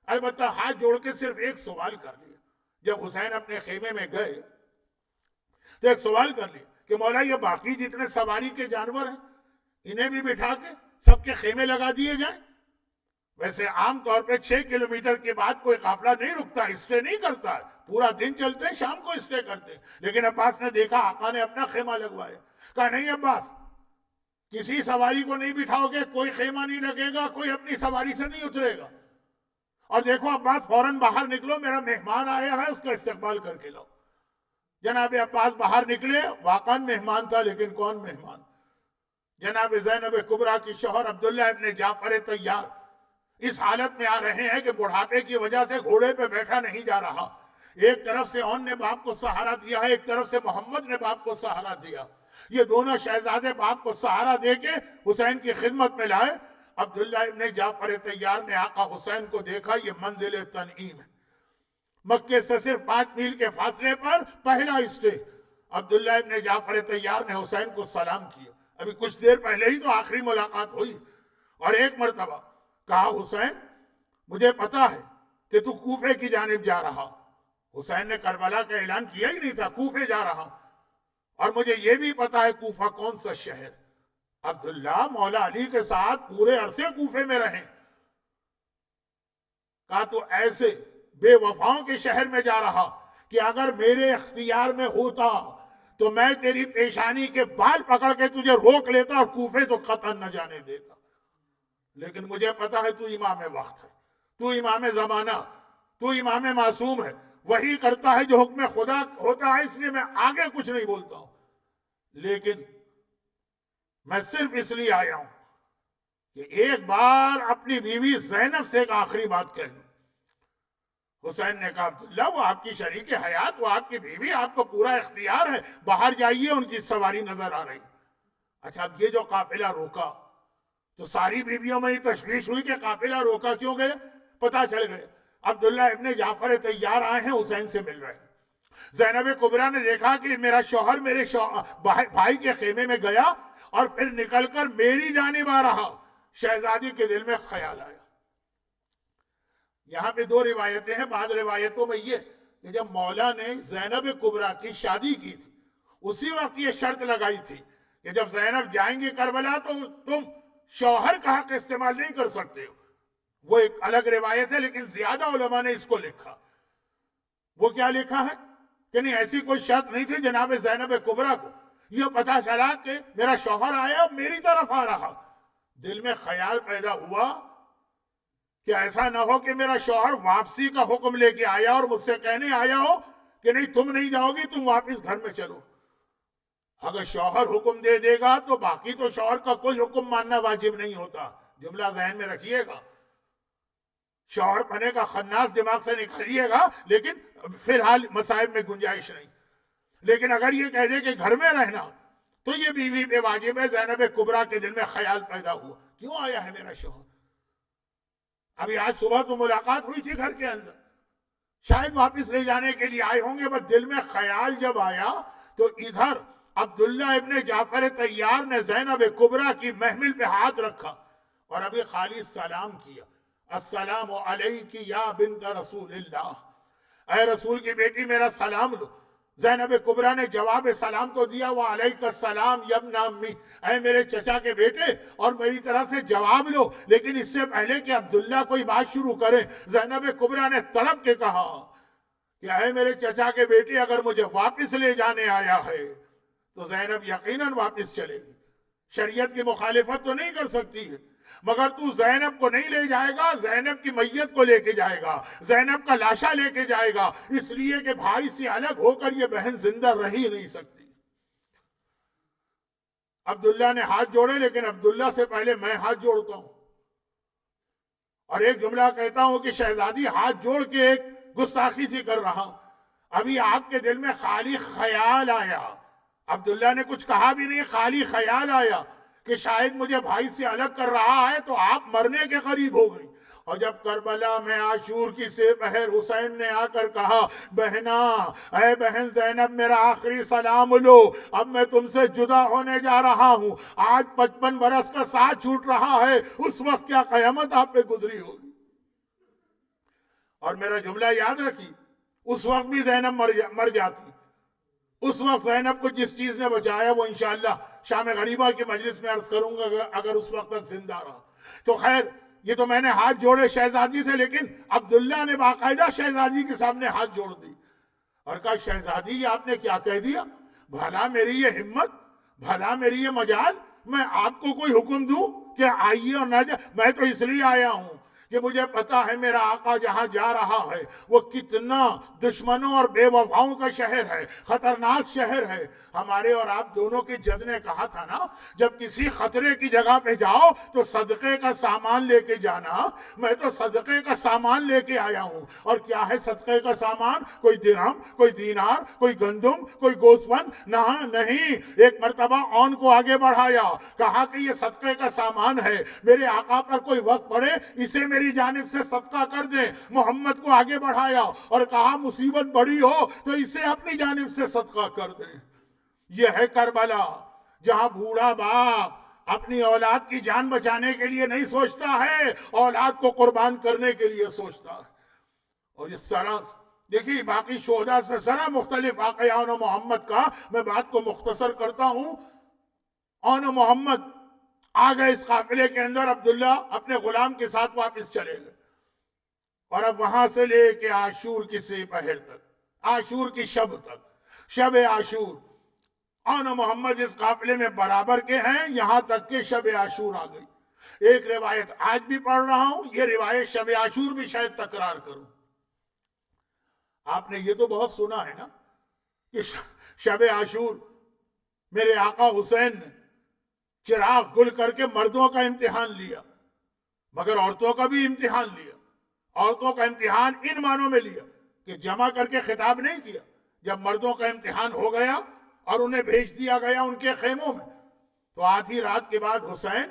البتہ ہاتھ جوڑ کے صرف ایک سوال کر لیا. جب حسین اپنے خیمے میں گئے تو ایک سوال کر لیا کہ مولا یہ باقی جتنے سواری کے جانور ہیں انہیں بھی بٹھا کے سب کے خیمے لگا دیے جائیں. ویسے عام طور پہ 6 کلومیٹر کے بعد کوئی قافلہ نہیں رکتا، اسٹے نہیں کرتا ہے، پورا دن چلتے ہیں شام کو اسٹے کرتے ہیں. لیکن عباس نے دیکھا آقا نے اپنا خیمہ لگوایا. کہا نہیں عباس کسی سواری کو نہیں بٹھاؤ گے، کوئی خیمہ نہیں لگے گا، کوئی اپنی سواری سے نہیں اترے گا. اور دیکھو عباس فوراً باہر نکلو، میرا مہمان آیا ہے اس کا استقبال کر کے لاؤ. جناب عباس باہر نکلے. واقعاً مہمان تھا، لیکن کون مہمان؟ جناب زینب کبریٰ کی شوہر عبداللہ ابن جعفر طیار اس حالت میں آ رہے ہیں کہ بڑھاپے کی وجہ سے گھوڑے پہ بیٹھا نہیں جا رہا. ایک طرف سے اون نے باپ کو سہارا دیا ہے، ایک طرف سے محمد نے باپ کو سہارا دیا. یہ دونوں شہزادے باپ کو سہارا دے کے حسین کی خدمت میں لائے. عبداللہ ابن جعفر طیار نے آقا حسین کو دیکھا. یہ منزل تنعیم ہے، مکے سے صرف 5 میل کے فاصلے پر پہلا اسٹے. عبداللہ ابن جعفر طیار نے حسین کو سلام کیا. ابھی کچھ دیر پہلے ہی تو آخری ملاقات ہوئی. اور ایک مرتبہ کہا حسین مجھے پتا ہے کہ تو کوفے کی جانب جا رہا. حسین نے کربلا کا اعلان کیا ہی نہیں تھا، کوفے جا رہا. اور مجھے یہ بھی پتا ہے کوفہ کون سا شہر. عبداللہ مولا علی کے ساتھ پورے عرصے کوفے میں رہیں. کہا تو ایسے بے وفاؤں کے شہر میں جا رہا کہ اگر میرے اختیار میں ہوتا تو میں تیری پیشانی کے بال پکڑ کے تجھے روک لیتا اور کوفے تو قطعاً نہ جانے دیتا. لیکن مجھے پتا ہے تو امام وقت ہے، تو امام زمانہ، تو امام معصوم ہے، وہی کرتا ہے جو حکم خدا ہوتا ہے، اس لیے میں آگے کچھ نہیں بولتا ہوں. لیکن میں صرف اس لیے آیا ہوں کہ ایک بار اپنی بیوی زینب سے ایک آخری بات کہہ دوں. حسین نے کہا عبداللہ وہ آپ کی شریک حیات، وہ آپ کی بیوی، آپ کو پورا اختیار ہے، باہر جائیے، ان کی سواری نظر آ رہی. اچھا اب یہ جو قافلہ روکا تو ساری بیویوں میں ہی تشویش ہوئی کہ قافلہ روکا کیوں گئے. پتہ چل گئے عبداللہ ابن جعفر طیار آئے ہیں، حسین سے مل رہے ہیں. زینب کبریٰ نے دیکھا کہ میرا شوہر میرے بھائی کے خیمے میں گیا اور پھر نکل کر میری جانب آ رہا. شہزادی کے دل میں خیال آیا یہاں پہ دو روایتیں ہیں. بعض روایتوں میں یہ کہ جب مولا نے زینب کبریٰ کی شادی کی تھی اسی وقت یہ شرط لگائی تھی کہ جب زینب جائیں گی کربلا تو تم شوہر کا حق استعمال نہیں کر سکتے ہو. وہ ایک الگ روایت ہے لیکن زیادہ علماء نے اس کو لکھا. وہ کیا لکھا ہے کہ نہیں ایسی کوئی شرط نہیں تھی. جناب زینب کبریٰ کو یہ پتا چلا کہ میرا شوہر آیا میری طرف آ رہا, دل میں خیال پیدا ہوا کہ ایسا نہ ہو کہ میرا شوہر واپسی کا حکم لے کے آیا اور مجھ سے کہنے آیا ہو کہ نہیں تم نہیں جاؤ گی, تم واپس گھر میں چلو. اگر شوہر حکم دے دے گا تو باقی تو شوہر کا کوئی حکم ماننا واجب نہیں ہوتا. جملہ ذہن میں رکھیے گا. شوہر بنے کا خناس دماغ سے نکالیے گا لیکن فی الحال مصائب میں گنجائش نہیں. لیکن اگر یہ کہہ دے کہ گھر میں رہنا تو یہ بیوی پہ واجب ہے. زینب کبریٰ کے دل میں خیال پیدا ہوا کیوں آیا ہے میرا شوہر, ابھی آج صبح تو ملاقات ہوئی تھی گھر کے اندر, شاید واپس لے جانے کے لیے آئے ہوں گے. بس دل میں خیال جب آیا تو ادھر عبداللہ ابن جعفر طیار نے زینب کبریٰ کی محمل پہ ہاتھ رکھا اور ابھی خالی سلام کیا. السلام علیک یا بنت رسول اللہ, اے رسول کی بیٹی میرا سلام لو. زینب کبریٰ نے جواب سلام تو دیا, وعلیک السلام یا ابن امی, اے میرے چچا کے بیٹے اور میری طرف سے جواب لو. لیکن اس سے پہلے کہ عبداللہ کوئی بات شروع کرے زینب کبریٰ نے طلب کے کہا کہ اے میرے چچا کے بیٹے اگر مجھے واپس لے جانے آیا ہے تو زینب یقیناً واپس چلے گی. شریعت کی مخالفت تو نہیں کر سکتی ہے, مگر تو زینب کو نہیں لے جائے گا, زینب کی میت کو لے کے جائے گا, زینب کا لاشا لے کے جائے گا, اس لیے کہ بھائی سے الگ ہو کر یہ بہن زندہ رہ ہی نہیں سکتی. عبداللہ نے ہاتھ جوڑے لیکن عبداللہ سے پہلے میں ہاتھ جوڑتا ہوں اور ایک جملہ کہتا ہوں کہ شہزادی ہاتھ جوڑ کے ایک گستاخی سی کر رہا, ابھی آپ کے دل میں خالی خیال آیا. عبداللہ نے کچھ کہا بھی نہیں, خالی خیال آیا کہ شاید مجھے بھائی سے الگ کر رہا ہے تو آپ مرنے کے قریب ہو گئی. اور جب کربلا میں عاشور کی سے پہر حسین نے آ کر کہا بہنا اے بہن زینب میرا آخری سلام لو, اب میں تم سے جدا ہونے جا رہا ہوں, آج 55 برس کا ساتھ چھوٹ رہا ہے, اس وقت کیا قیامت آپ پہ گزری ہوگی. اور میرا جملہ یاد رکھی, اس وقت بھی زینب مر جاتی. اس وقت زینب کو جس چیز نے بچایا وہ انشاءاللہ شام غریبہ کی مجلس میں عرض کروں گا اگر اس وقت تک زندہ رہا. تو خیر یہ تو میں نے ہاتھ جوڑے شہزادی سے, لیکن عبداللہ نے باقاعدہ شہزادی کے سامنے ہاتھ جوڑ دی اور کہا شہزادی یہ آپ نے کیا کہہ دیا, بھلا میری یہ ہمت, بھلا میری یہ مجال, میں آپ کو کوئی حکم دوں کہ آئیے اور نہ جائے. میں تو اس لیے آیا ہوں کہ مجھے پتا ہے میرا آقا جہاں جا رہا ہے وہ کتنا دشمنوں اور بے وفاؤں کا شہر ہے, خطرناک شہر ہے. ہمارے اور آپ دونوں کی جد نے کہا تھا نا جب کسی خطرے کی جگہ پہ جاؤ تو صدقے کا سامان لے کے جانا. میں تو صدقے کا سامان لے کے آیا ہوں. اور کیا ہے صدقے کا سامان؟ کوئی درہم, کوئی دینار, کوئی گندم, کوئی گوسفند نہیں. ایک مرتبہ اون کو آگے بڑھایا, کہا کہ یہ صدقے کا سامان ہے, میرے آقا پر کوئی وقت پڑے اسے میری جانب سے صدقہ کر دیں. محمد کو آگے بڑھایا اور کہا مصیبت بڑی ہو تو اسے اپنی جانب سے صدقہ کر دیں. یہ ہے کربلا جہاں بوڑھا باپ اپنی اولاد کی جان بچانے کے لیے نہیں سوچتا ہے, اولاد کو قربان کرنے کے لیے سوچتا ہے. اور اس طرح دیکھیے باقی شہداء سے ذرا مختلف واقعہ اون محمد کا میں بات کو مختصر کرتا ہوں. اون محمد آ گئے اس قافلے کے اندر, عبداللہ اپنے غلام کے ساتھ واپس چلے گئے اور اب وہاں سے لے کے عاشور کی سے پہر تک, عاشور کی شب تک, شب عاشور, اون محمد اس قافلے میں برابر کے ہیں یہاں تک کہ شب عاشور آ گئی. ایک روایت آج بھی پڑھ رہا ہوں, یہ روایت شب عاشور بھی شاید تکرار کروں. آپ نے یہ تو بہت سنا ہے نا کہ شب عاشور میرے آقا حسین نے چراغ گل کر کے مردوں کا امتحان لیا, مگر عورتوں کا بھی امتحان لیا. عورتوں کا امتحان ان معنوں میں لیا کہ جمع کر کے خطاب نہیں کیا. جب مردوں کا امتحان ہو گیا اور انہیں بھیج دیا گیا ان کے خیموں میں, تو آدھی رات کے بعد حسین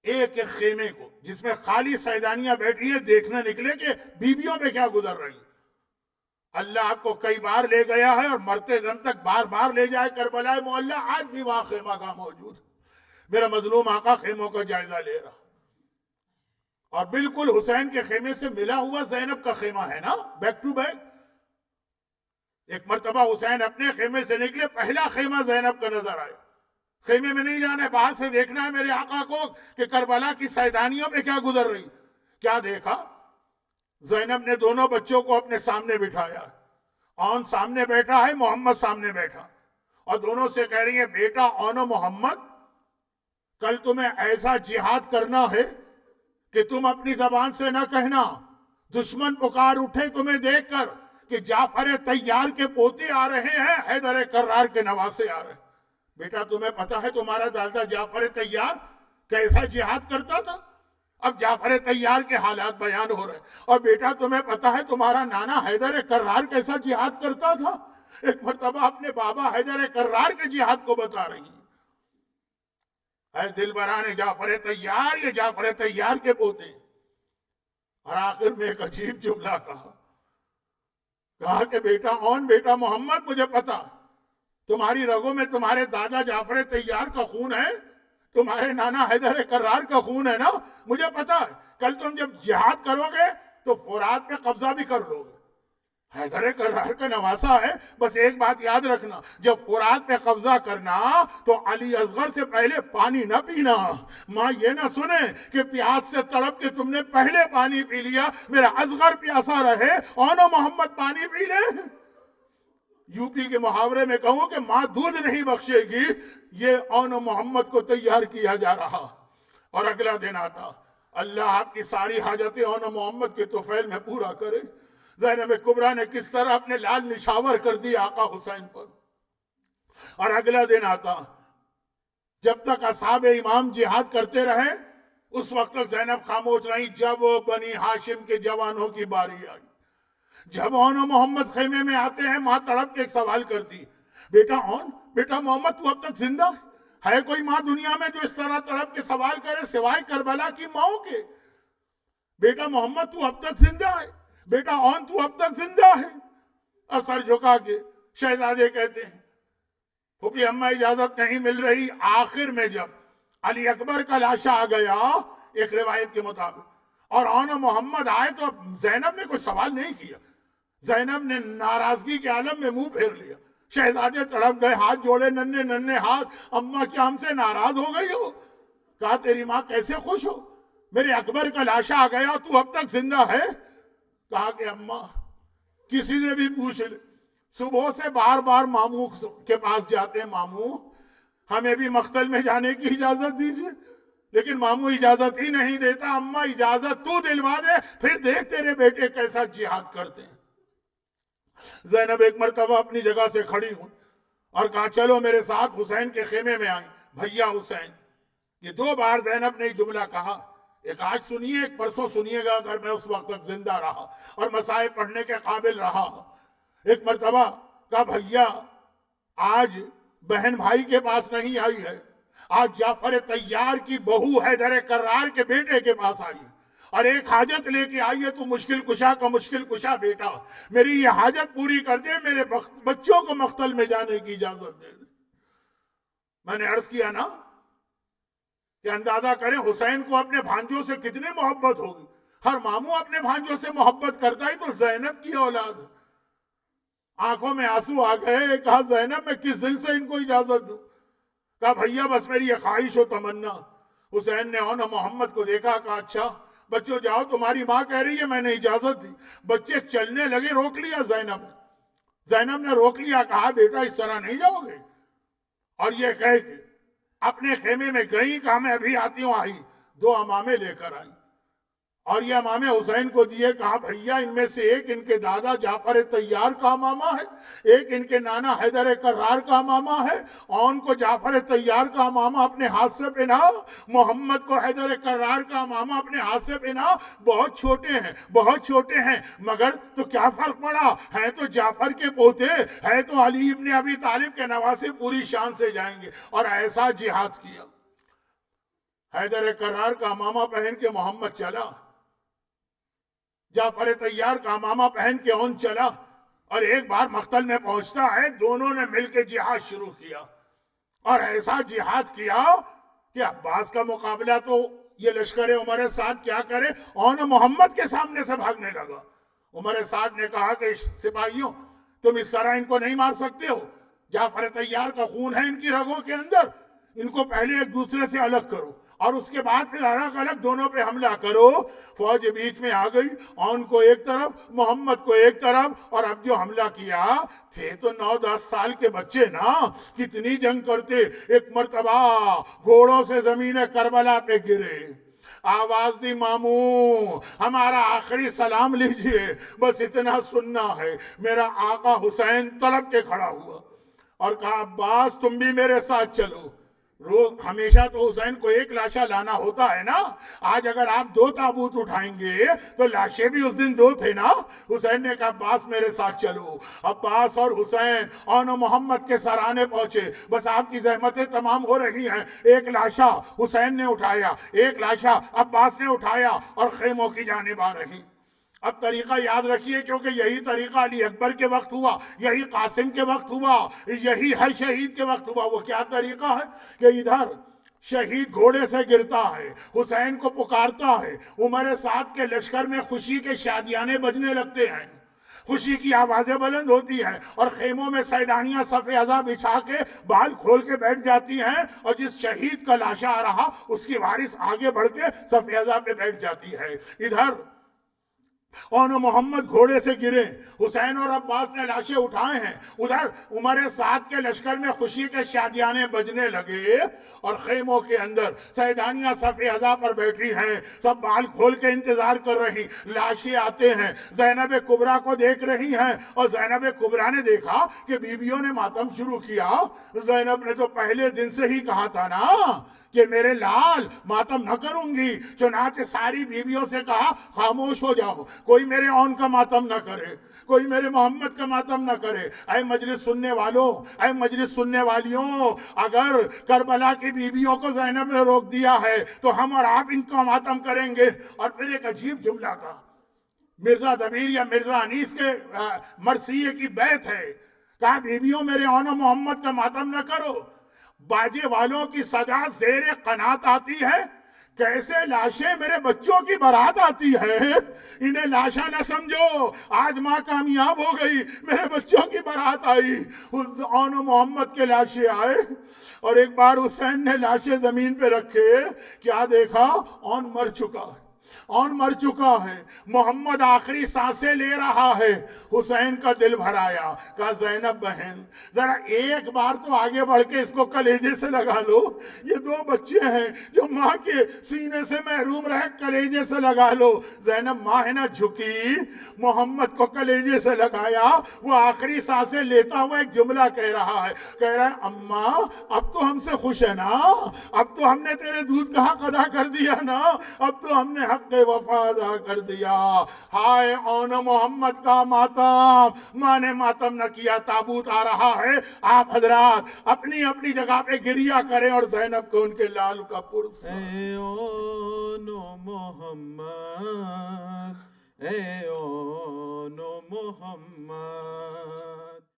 ایک ایک خیمے کو جس میں خالی سیدانیاں بیٹھی ہیں دیکھنے نکلے کہ بیویوں پہ کیا گزر رہی. اللہ آپ کو کئی بار لے گیا ہے اور مرتے دم تک بار بار لے جائے. کربلا معلیٰ آج بھی وہاں خیمہ کا موجود. میرا مظلوم آقا خیموں کا جائزہ لے رہا. اور بالکل حسین کے خیمے سے ملا ہوا زینب کا خیمہ ہے نا، بیک ٹو بیک. ایک مرتبہ حسین اپنے خیمے سے نکلے، پہلا خیمہ زینب کا نظر آیا. خیمے میں نہیں جانا ہے، باہر سے دیکھنا ہے میرے آقا کو کہ کربلا کی سیدانیوں پہ کیا گزر رہی. کیا دیکھا؟ زینب نے دونوں بچوں کو اپنے سامنے بٹھایا. اون سامنے بیٹھا ہے، محمد سامنے بیٹھا، اور دونوں سے کہہ رہی ہے بیٹا اون و محمد، کل تمہیں ایسا جہاد کرنا ہے کہ تم اپنی زبان سے نہ کہنا، دشمن پکار اٹھے تمہیں دیکھ کر کہ جعفر طیار کے پوتے آ رہے ہیں، حیدر کرار کے نواسے آ رہے ہیں. بیٹا تمہیں پتا ہے تمہارا دادا جعفر طیار کیسا جہاد کرتا تھا؟ اب جعفر طیار کے حالات بیان ہو رہے ہیں. اور بیٹا تمہیں پتا ہے تمہارا نانا حیدر کرار کیسا جہاد کرتا تھا؟ ایک مرتبہ اپنے بابا حیدر کرار کے جہاد کو بتا رہی ہیں. اے دلبران جعفر طیار، یہ جعفر طیار کے پوتے ہیں. اور آخر میں ایک عجیب جملہ کہا کہ بیٹا اون، بیٹا محمد، مجھے پتا تمہاری رگوں میں تمہارے دادا جعفر طیار کا خون ہے، تمہارے نانا حیدر کرار کا خون ہے نا، مجھے پتا ہے کل تم جب جہاد کرو گے تو فرات پہ قبضہ بھی کر لو گے. حیدر کرار کا نواسا ہے، بس ایک بات یاد رکھنا، جب فرات پہ قبضہ کرنا تو علی اصغر سے پہلے پانی نہ پینا. ماں یہ نہ سنے کہ پیاس سے تڑپ کے تم نے پہلے پانی پی لیا، میرا اصغر پیاسا رہے، اونو محمد پانی پی لے. یو پی کے محاورے میں کہوں کہ ماں دودھ نہیں بخشے گی، یہ اونو محمد کو تیار کیا جا رہا. اور اگلا دن آتا، اللہ آپ کی ساری حاجتیں اونو محمد کے طفیل میں پورا کرے. زینب کبریٰ نے کس طرح اپنے لال نشاور کر دیا آقا حسین پر. اور اگلا دن آتا، جب تک اصحاب امام جہاد کرتے رہے اس وقت تک زینب خاموش رہی. جب بنی ہاشم کے جوانوں کی باری آئی، جب اون و محمد خیمے میں آتے ہیں، ماں تڑپ کے ایک سوال کرتی، بیٹا اون، بیٹا محمد، تو اب تک زندہ ہے؟ کوئی ماں دنیا میں جو اس طرح تڑپ کے سوال کرے سوائے کربلا کی ماؤں کے؟ بیٹا محمد تو اب تک زندہ ہے، بیٹا اون تو اب تک زندہ ہے. اور سر جھکا کے شہزادے کہتے ہیں پھوپھی اماں اجازت نہیں مل رہی. آخر میں جب علی اکبر کا لاشا آ گیا ایک روایت کے مطابق اور اون و محمد آئے تو زینب نے کوئی سوال نہیں کیا. زینب نے ناراضگی کے عالم میں منہ پھیر لیا. شہزادے تڑپ گئے، ہاتھ جوڑے، ننھے ننھے ہاتھ. اماں کیا ہم سے ناراض ہو گئی ہو؟ کہا تیری ماں کیسے خوش ہو، میرے اکبر کا لاشا آ گیا تو اب تک زندہ ہے. کہا کہ اماں کسی سے بھی پوچھ لے، صبح سے بار بار ماموں کے پاس جاتے ہیں، ماموں ہمیں بھی مقتل میں جانے کی اجازت دیجیے، لیکن ماموں اجازت ہی نہیں دیتا. اماں اجازت تو دلوا دے، پھر دیکھ تیرے بیٹے کیسا جہاد کرتے ہیں. زینب ایک مرتبہ اپنی جگہ سے کھڑی ہوئی اور کہا چلو میرے ساتھ حسین کے خیمے میں آئیں. بھیا حسین، یہ 2 بار زینب نے جملہ کہا. ایک آج سنیے، ایک پرسوں سنیے گا اگر میں اس وقت تک زندہ رہا اور مسائل پڑھنے کے قابل رہا. ایک مرتبہ کہا بھیا آج بہن بھائی کے پاس نہیں آئی ہے، آج جعفر طیار کی بہو حیدر کرار کے بیٹے کے پاس آئی ہے اور ایک حاجت لے کے آئی ہے. تو مشکل کشا کا مشکل کشا بیٹا، میری یہ حاجت پوری کر دے، میرے بچوں کو مقتل میں جانے کی اجازت دے دے. میں نے عرض کیا نا کہ اندازہ کریں حسین کو اپنے بھانجوں سے کتنی محبت ہوگی. ہر ماموں اپنے بھانجوں سے محبت کرتا ہے، تو زینب کی اولاد ہے. آنکھوں میں آنسو آ گئے. کہا زینب میں کس دل سے ان کو اجازت دوں؟ کہا بھیا بس میری یہ خواہش و تمنا. حسین نے اون محمد کو دیکھا، کہا اچھا بچوں جاؤ، تمہاری ماں کہہ رہی ہے، میں نے اجازت دی. بچے چلنے لگے، روک لیا زینب نے روک لیا. کہا بیٹا اس طرح نہیں جاؤ گے. اور یہ کہہ کے اپنے خیمے میں گئی. کہا میں ابھی آتی ہوں. آئی 2 امامے لے کر آئی اور یہ امامے حسین کو دیے. کہا بھیا ان میں سے ایک ان کے دادا جعفر طیار کا امامہ ہے، ایک ان کے نانا حیدر کرار کا امامہ ہے. اون کو جعفر طیار کا امامہ اپنے ہاتھ سے پہنا، محمد کو حیدر کرار کا امامہ اپنے ہاتھ سے پہنا. بہت چھوٹے ہیں مگر تو کیا فرق پڑا، ہے تو جعفر کے پوتے، ہے تو علی ابن ابی طالب کے نواسے، پوری شان سے جائیں گے. اور ایسا جہاد کیا. حیدر کرار کا امامہ پہن کے محمد چلا، جعفر طیار کا امامہ پہن کے اون چلا، اور ایک بار مقتل میں پہنچتا ہے. دونوں نے مل کے جہاد شروع کیا اور ایسا جہاد کیا کہ عباس کا مقابلہ تو یہ لشکر عمر سعد کیا کرے، اون محمد کے سامنے سے بھاگنے لگا۔ عمر سعد نے کہا کہ سپاہیوں تم اس طرح ان کو نہیں مار سکتے ہو، جعفر طیار کا خون ہے ان کی رگوں کے اندر، ان کو پہلے ایک دوسرے سے الگ کرو اور اس کے بعد پھر الگ الگ دونوں پہ حملہ کرو۔ فوج بیچ میں آ گئی، اون کو ایک طرف، محمد کو ایک طرف، اور اب جو حملہ کیا تھے تو 9-10 سال کے بچے نا، کتنی جنگ کرتے۔ ایک مرتبہ گھوڑوں سے زمین کربلا پہ گرے، آواز دی ماموں ہمارا آخری سلام لیجئے، بس اتنا سننا ہے۔ میرا آقا حسین طلب کے کھڑا ہوا اور کہا عباس تم بھی میرے ساتھ چلو۔ روز ہمیشہ تو حسین کو ایک لاشا لانا ہوتا ہے نا، آج اگر آپ 2 تابوت اٹھائیں گے تو لاشیں بھی اس دن 2 تھے نا۔ حسین نے کہا عباس میرے ساتھ چلو۔ عباس اور حسین اون محمد کے سرانے پہنچے، بس آپ کی زحمتیں تمام ہو رہی ہیں۔ ایک لاشا حسین نے اٹھایا، ایک لاشا عباس نے اٹھایا اور خیموں کی جانب آ رہی۔ اب طریقہ یاد رکھیے، کیونکہ یہی طریقہ علی اکبر کے وقت ہوا، یہی قاسم کے وقت ہوا، یہی ہر شہید کے وقت ہوا۔ وہ کیا طریقہ ہے کہ ادھر شہید گھوڑے سے گرتا ہے، حسین کو پکارتا ہے، عمر سعد کے لشکر میں خوشی کے شادیانے بجنے لگتے ہیں، خوشی کی آوازیں بلند ہوتی ہیں، اور خیموں میں سیدانیاں صف اعضا بچھا کے بال کھول کے بیٹھ جاتی ہیں، اور جس شہید کا لاشا آ رہا اس کی وارث آگے بڑھ کے صف اعضا پہ بیٹھ جاتی ہے۔ ادھر اون محمد گھوڑے سے گرے، حسین اور عباس نے لاشیں اٹھائے ہیں، ادھر عمر سعد کے لشکر میں خوشی کے شادیانے بجنے لگے، اور خیموں کے اندر سیدانیاں صف اعضا پر بیٹھی ہیں، سب بال کھول کے انتظار کر رہی۔ لاشیں آتے ہیں، زینب کبریٰ کو دیکھ رہی ہیں، اور زینب کبریٰ نے دیکھا کہ بیویوں نے ماتم شروع کیا۔ زینب نے تو پہلے دن سے ہی کہا تھا نا کہ میرے لال ماتم نہ کروں گی، چنانچہ ساری بیویوں سے کہا خاموش ہو جاؤ، کوئی میرے اون کا ماتم نہ کرے، کوئی میرے محمد کا ماتم نہ کرے۔ اے مجلس سننے والوں، اے مجلس سننے والیوں، اگر کربلا کی بیویوں کو زینب نے روک دیا ہے تو ہم اور آپ ان کا ماتم کریں گے۔ اور پھر ایک عجیب جملہ کہا، مرزا دبیر یا مرزا انیس کے مرثیے کی بیعت ہے، کہا بیویوں میرے اون و محمد کا ماتم نہ کرو۔ باجے والوں کی صدا زیر قنات آتی ہے، کیسے لاشیں میرے بچوں کی بارات آتی ہے، انہیں لاشا نہ سمجھو، آج ماں کامیاب ہو گئی، میرے بچوں کی بارات آئی۔ اون محمد کے لاشیں آئے، اور ایک بار حسین نے لاشیں زمین پہ رکھے، کیا دیکھا، اون مر چکا ہے، اون مر چکا ہے، محمد آخری سانسیں لے رہا ہے۔ حسین کا دل بھر آیا، کہا زینب بہن ذرا ایک بار تو آگے بڑھ کے اس کو کلیجے سے لگا لو، یہ 2 بچے ہیں جو ماں کے سینے سے محروم رہے، کلیجے سے لگا لو۔ زینب ماں ہے نا جھکی، محمد کو کلیجے سے لگایا، وہ آخری سانسیں لیتا ہوا ایک جملہ کہہ رہا ہے، کہہ رہا ہے اماں اب تو ہم سے خوش ہے نا، اب تو ہم نے تیرے دودھ کا حق ادا کر دیا نا، اب تو ہم نے حق وفا ادا کر دیا۔ ہائے اون محمد کا ماتم، ماں نے ماتم نہ کیا، تابوت آ رہا ہے، آپ حضرات اپنی اپنی جگہ پہ گریا کریں اور زینب کو ان کے لال کا پرس۔ اے اون محمد، اے اون محمد،